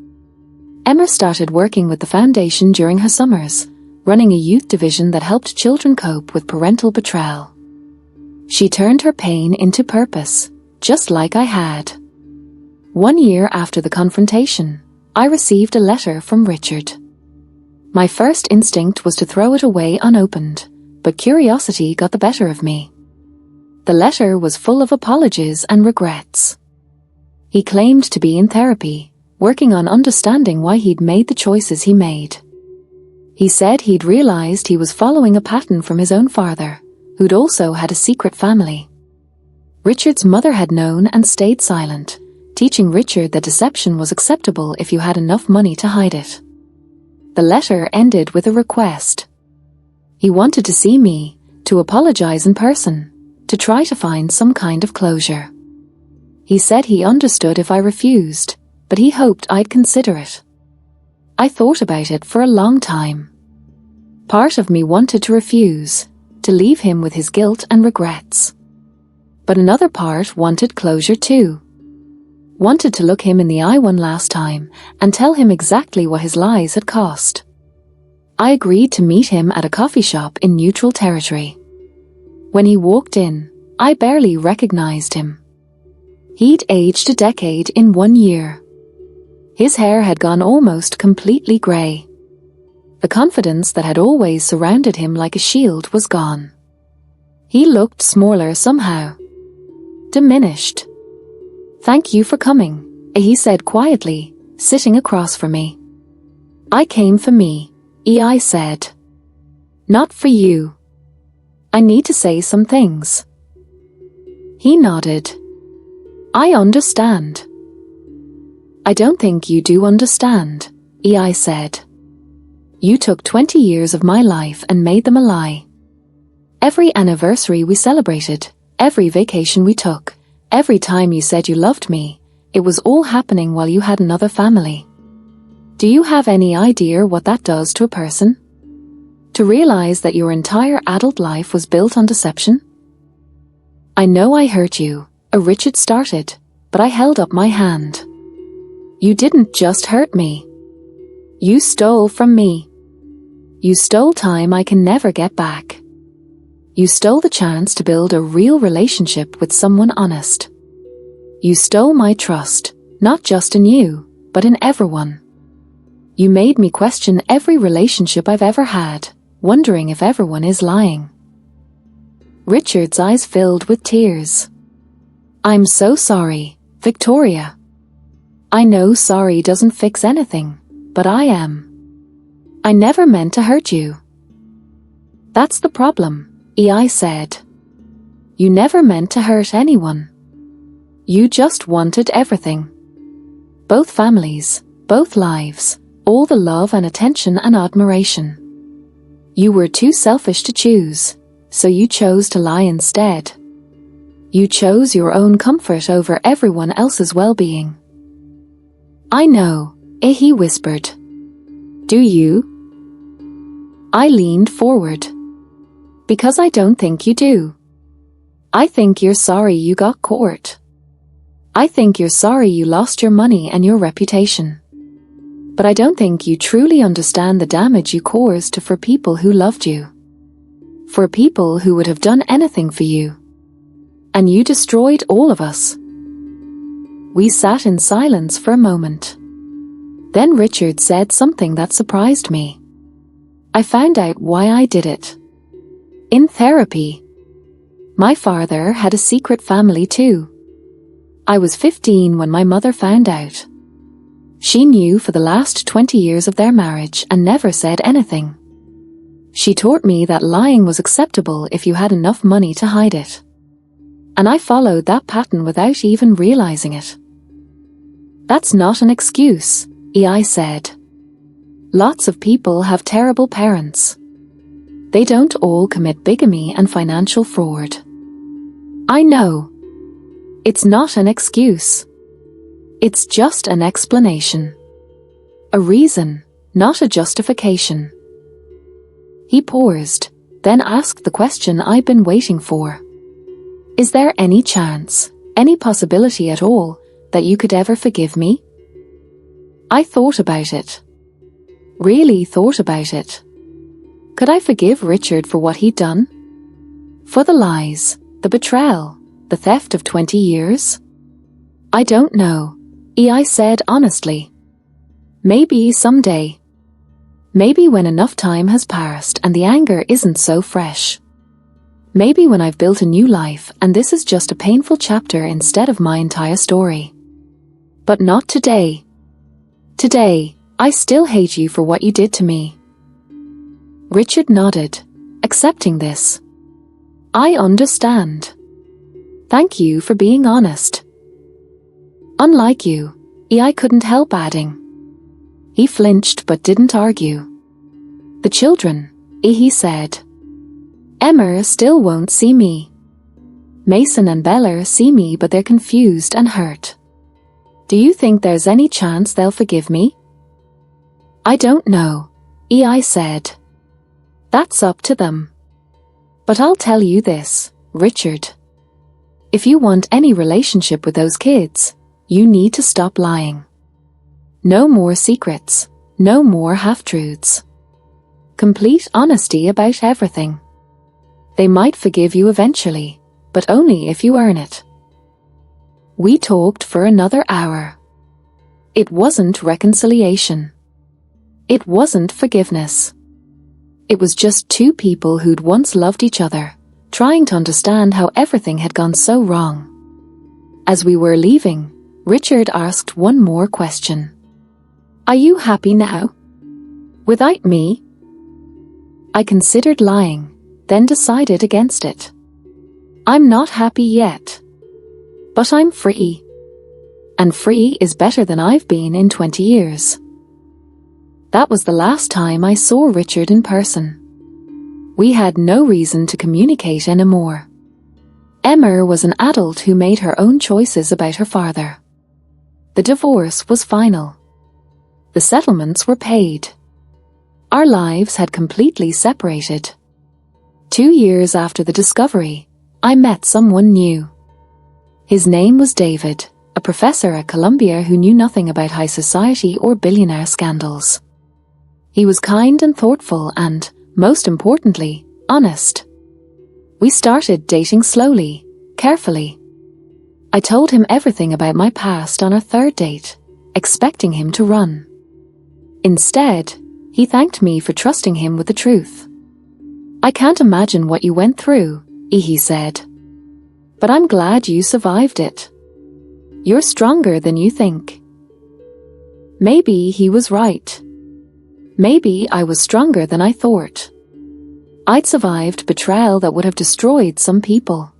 Emma started working with the foundation during her summers, running a youth division that helped children cope with parental betrayal. She turned her pain into purpose, just like I had. 1 year after the confrontation, I received a letter from Richard. My first instinct was to throw it away unopened, but curiosity got the better of me. The letter was full of apologies and regrets. He claimed to be in therapy, working on understanding why he'd made the choices he made. He said he'd realized he was following a pattern from his own father, who'd also had a secret family. Richard's mother had known and stayed silent, teaching Richard that deception was acceptable if you had enough money to hide it. The letter ended with a request. He wanted to see me, to apologize in person, to try to find some kind of closure. He said he understood if I refused, but he hoped I'd consider it. I thought about it for a long time. Part of me wanted to refuse, to leave him with his guilt and regrets. But another part wanted closure too. Wanted to look him in the eye one last time and tell him exactly what his lies had cost. I agreed to meet him at a coffee shop in neutral territory. When he walked in, I barely recognized him. He'd aged a decade in 1 year. His hair had gone almost completely grey. The confidence that had always surrounded him like a shield was gone. He looked smaller somehow. Diminished. "Thank you for coming," he said quietly, sitting across from me. "I came for me," I said. "Not for you. I need to say some things." He nodded. "I understand." "I don't think you do understand," I said. "You took 20 years of my life and made them a lie. Every anniversary we celebrated, every vacation we took, every time you said you loved me, it was all happening while you had another family. Do you have any idea what that does to a person? To realize that your entire adult life was built on deception?" "I know I hurt you," Richard started, but I held up my hand. "You didn't just hurt me. You stole from me. You stole time I can never get back. You stole the chance to build a real relationship with someone honest. You stole my trust, not just in you, but in everyone. You made me question every relationship I've ever had, wondering if everyone is lying." Richard's eyes filled with tears. "I'm so sorry, Victoria. I know sorry doesn't fix anything, but I am. I never meant to hurt you." "That's the problem," I said. "You never meant to hurt anyone. You just wanted everything. Both families, both lives, all the love and attention and admiration. You were too selfish to choose, so you chose to lie instead. You chose your own comfort over everyone else's well-being." "I know," he whispered. "Do you?" I leaned forward. "Because I don't think you do. I think you're sorry you got caught. I think you're sorry you lost your money and your reputation. But I don't think you truly understand the damage you caused for people who loved you. For people who would have done anything for you. And you destroyed all of us." We sat in silence for a moment. Then Richard said something that surprised me. "I found out why I did it. In therapy. My father had a secret family too. I was 15 when my mother found out. She knew for the last 20 years of their marriage and never said anything. She taught me that lying was acceptable if you had enough money to hide it. And I followed that pattern without even realizing it." "That's not an excuse," I said. "Lots of people have terrible parents. They don't all commit bigamy and financial fraud." "I know. It's not an excuse. It's just an explanation. A reason, not a justification." He paused, then asked the question I'd been waiting for. "Is there any chance, any possibility at all, that you could ever forgive me?" I thought about it. Really thought about it. Could I forgive Richard for what he'd done? For the lies, the betrayal, the theft of 20 years? I don't know, I said honestly. Maybe someday. Maybe when enough time has passed and the anger isn't so fresh. Maybe when I've built a new life and this is just a painful chapter instead of my entire story. But not today. Today, I still hate you for what you did to me. Richard nodded, accepting this. I understand. Thank you for being honest. Unlike you, I couldn't help adding. He flinched but didn't argue. The children, he said. Emma still won't see me. Mason and Bella see me, but they're confused and hurt. Do you think there's any chance they'll forgive me? I don't know, I said. That's up to them. But I'll tell you this, Richard. If you want any relationship with those kids, you need to stop lying. No more secrets, no more half-truths. Complete honesty about everything. They might forgive you eventually, but only if you earn it. We talked for another hour. It wasn't reconciliation. It wasn't forgiveness. It was just two people who'd once loved each other, trying to understand how everything had gone so wrong. As we were leaving, Richard asked one more question. Are you happy now? Without me? I considered lying, then decided against it. I'm not happy yet. But I'm free. And free is better than I've been in 20 years. That was the last time I saw Richard in person. We had no reason to communicate anymore. Emma was an adult who made her own choices about her father. The divorce was final. The settlements were paid. Our lives had completely separated. 2 years after the discovery, I met someone new. His name was David, a professor at Columbia who knew nothing about high society or billionaire scandals. He was kind and thoughtful and, most importantly, honest. We started dating slowly, carefully. I told him everything about my past on our third date, expecting him to run. Instead, he thanked me for trusting him with the truth. I can't imagine what you went through, he said. But I'm glad you survived it. You're stronger than you think. Maybe he was right. Maybe I was stronger than I thought. I'd survived betrayal that would have destroyed some people.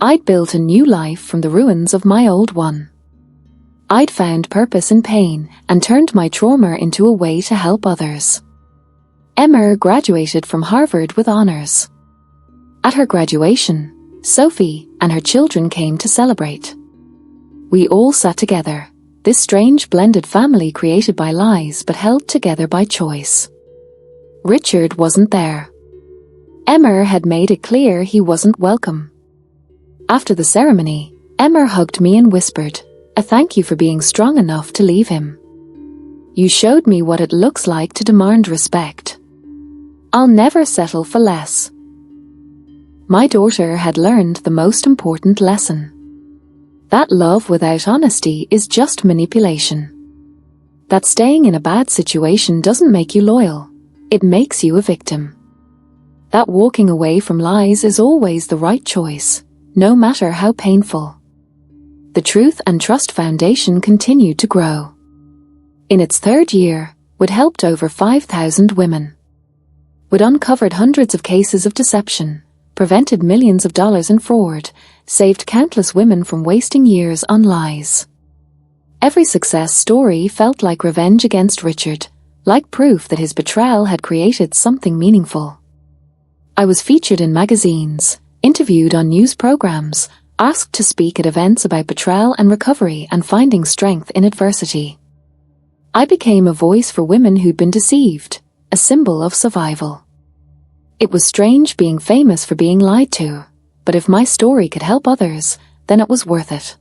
I'd built a new life from the ruins of my old one. I'd found purpose in pain and turned my trauma into a way to help others. Emma graduated from Harvard with honors. At her graduation, Sophie and her children came to celebrate. We all sat together, this strange blended family created by lies but held together by choice. Richard wasn't there. Emma had made it clear he wasn't welcome. After the ceremony, Emma hugged me and whispered, "A thank you for being strong enough to leave him. You showed me what it looks like to demand respect. I'll never settle for less." My daughter had learned the most important lesson. That love without honesty is just manipulation. That staying in a bad situation doesn't make you loyal, it makes you a victim. That walking away from lies is always the right choice, no matter how painful. The Truth and Trust Foundation continued to grow. In its third year, we'd helped over 5,000 women. We'd uncovered hundreds of cases of deception, prevented millions of dollars in fraud, saved countless women from wasting years on lies. Every success story felt like revenge against Richard, like proof that his betrayal had created something meaningful. I was featured in magazines, interviewed on news programs, asked to speak at events about betrayal and recovery and finding strength in adversity. I became a voice for women who'd been deceived, a symbol of survival. It was strange being famous for being lied to, but if my story could help others, then it was worth it.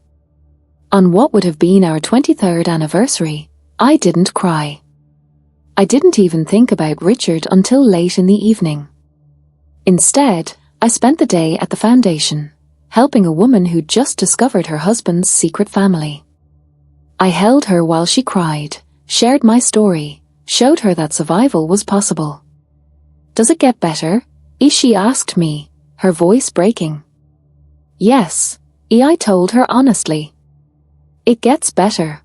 On what would have been our 23rd anniversary, I didn't cry. I didn't even think about Richard until late in the evening. Instead, I spent the day at the foundation, helping a woman who'd just discovered her husband's secret family. I held her while she cried, shared my story, showed her that survival was possible. "Does it get better?" she asked me, her voice breaking. "Yes," I told her honestly. "It gets better.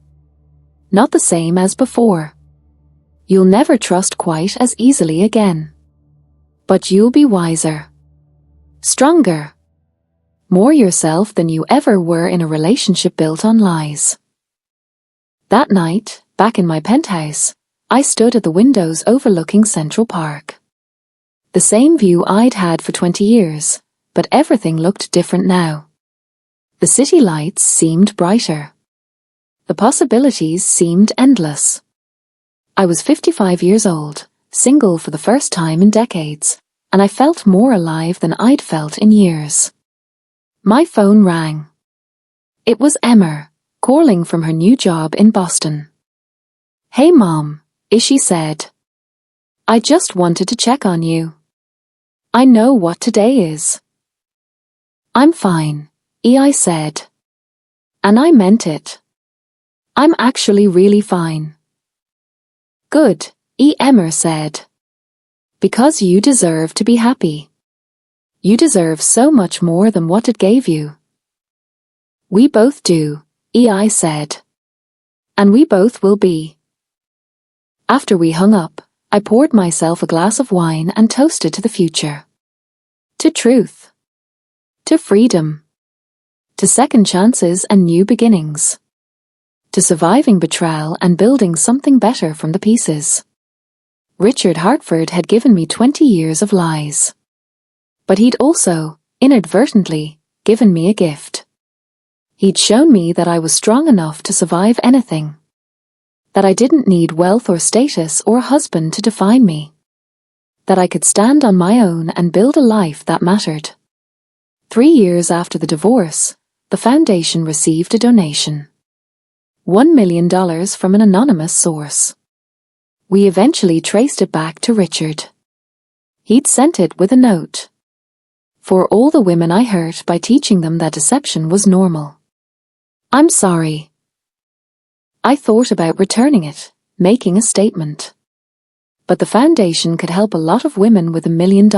Not the same as before. You'll never trust quite as easily again. But you'll be wiser. Stronger. More yourself than you ever were in a relationship built on lies." That night, back in my penthouse, I stood at the windows overlooking Central Park. The The same view I'd had for 20 years, but everything looked different now. The city lights seemed brighter. The possibilities seemed endless. I was 55 years old, single for the first time in decades, and I felt more alive than I'd felt in years. My phone rang. It was Emma, calling from her new job in Boston. "Hey Mom," Ishi said. "I just wanted to check on you. I know what today is." "I'm fine," I said. And I meant it. "I'm actually really fine." "Good," Emma said. "Because you deserve to be happy. You deserve so much more than what it gave you." "We both do," I said. "And we both will be." After we hung up, I poured myself a glass of wine and toasted to the future. To truth. To freedom. To second chances and new beginnings. To surviving betrayal and building something better from the pieces. Richard Hartford had given me 20 years of lies. But he'd also, inadvertently, given me a gift. He'd shown me that I was strong enough to survive anything. That I didn't need wealth or status or a husband to define me. That I could stand on my own and build a life that mattered. 3 years after the divorce, the foundation received a donation. $1 million from an anonymous source. We eventually traced it back to Richard. He'd sent it with a note. For all the women I hurt by teaching them that deception was normal. "I'm sorry." I thought about returning it, making a statement. But the foundation could help a lot of women with $1 million.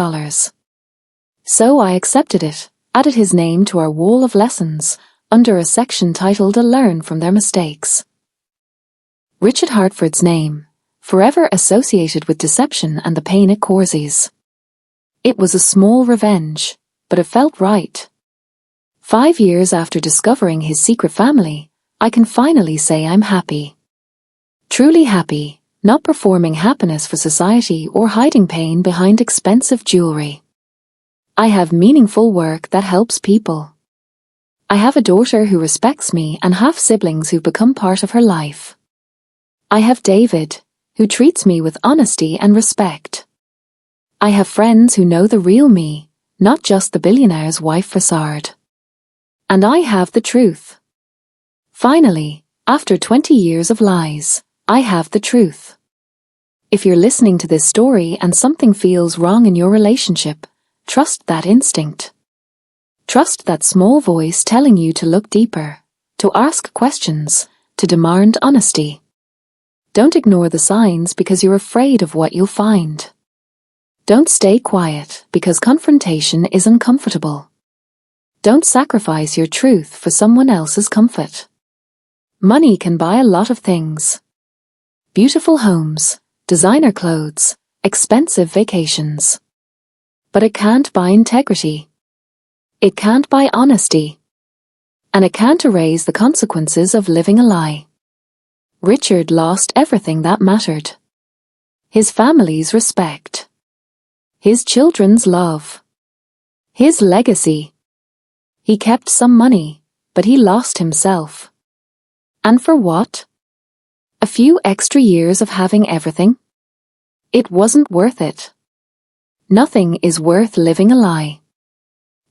So I accepted it, added his name to our wall of lessons, under a section titled "Learn from Their Mistakes." Richard Hartford's name, forever associated with deception and the pain it causes. It was a small revenge, but it felt right. 5 years after discovering his secret family, I can finally say I'm happy. Truly happy, not performing happiness for society or hiding pain behind expensive jewelry. I have meaningful work that helps people. I have a daughter who respects me and half-siblings who've become part of her life. I have David, who treats me with honesty and respect. I have friends who know the real me, not just the billionaire's wife facade. And I have the truth. Finally, after 20 years of lies, I have the truth. If you're listening to this story and something feels wrong in your relationship, trust that instinct. Trust that small voice telling you to look deeper, to ask questions, to demand honesty. Don't ignore the signs because you're afraid of what you'll find. Don't stay quiet because confrontation is uncomfortable. Don't sacrifice your truth for someone else's comfort. Money can buy a lot of things. Beautiful homes, designer clothes, expensive vacations. But it can't buy integrity. It can't buy honesty. And it can't erase the consequences of living a lie. Richard lost everything that mattered. His family's respect. His children's love. His legacy. He kept some money, but he lost himself. And for what? A few extra years of having everything? It wasn't worth it. Nothing is worth living a lie.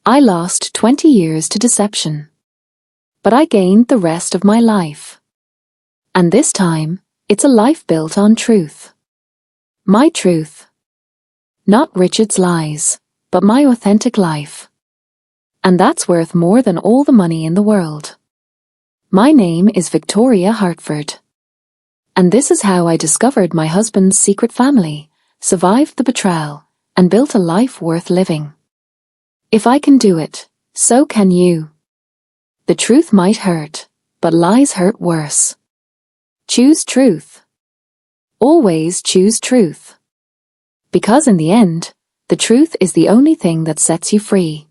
I lost 20 years to deception. But I gained the rest of my life. And this time, it's a life built on truth. My truth. Not Richard's lies, but my authentic life. And that's worth more than all the money in the world. My name is Victoria Hartford. And this is how I discovered my husband's secret family, survived the betrayal, and built a life worth living. If I can do it, so can you. The truth might hurt, but lies hurt worse. Choose truth. Always choose truth. Because in the end, the truth is the only thing that sets you free.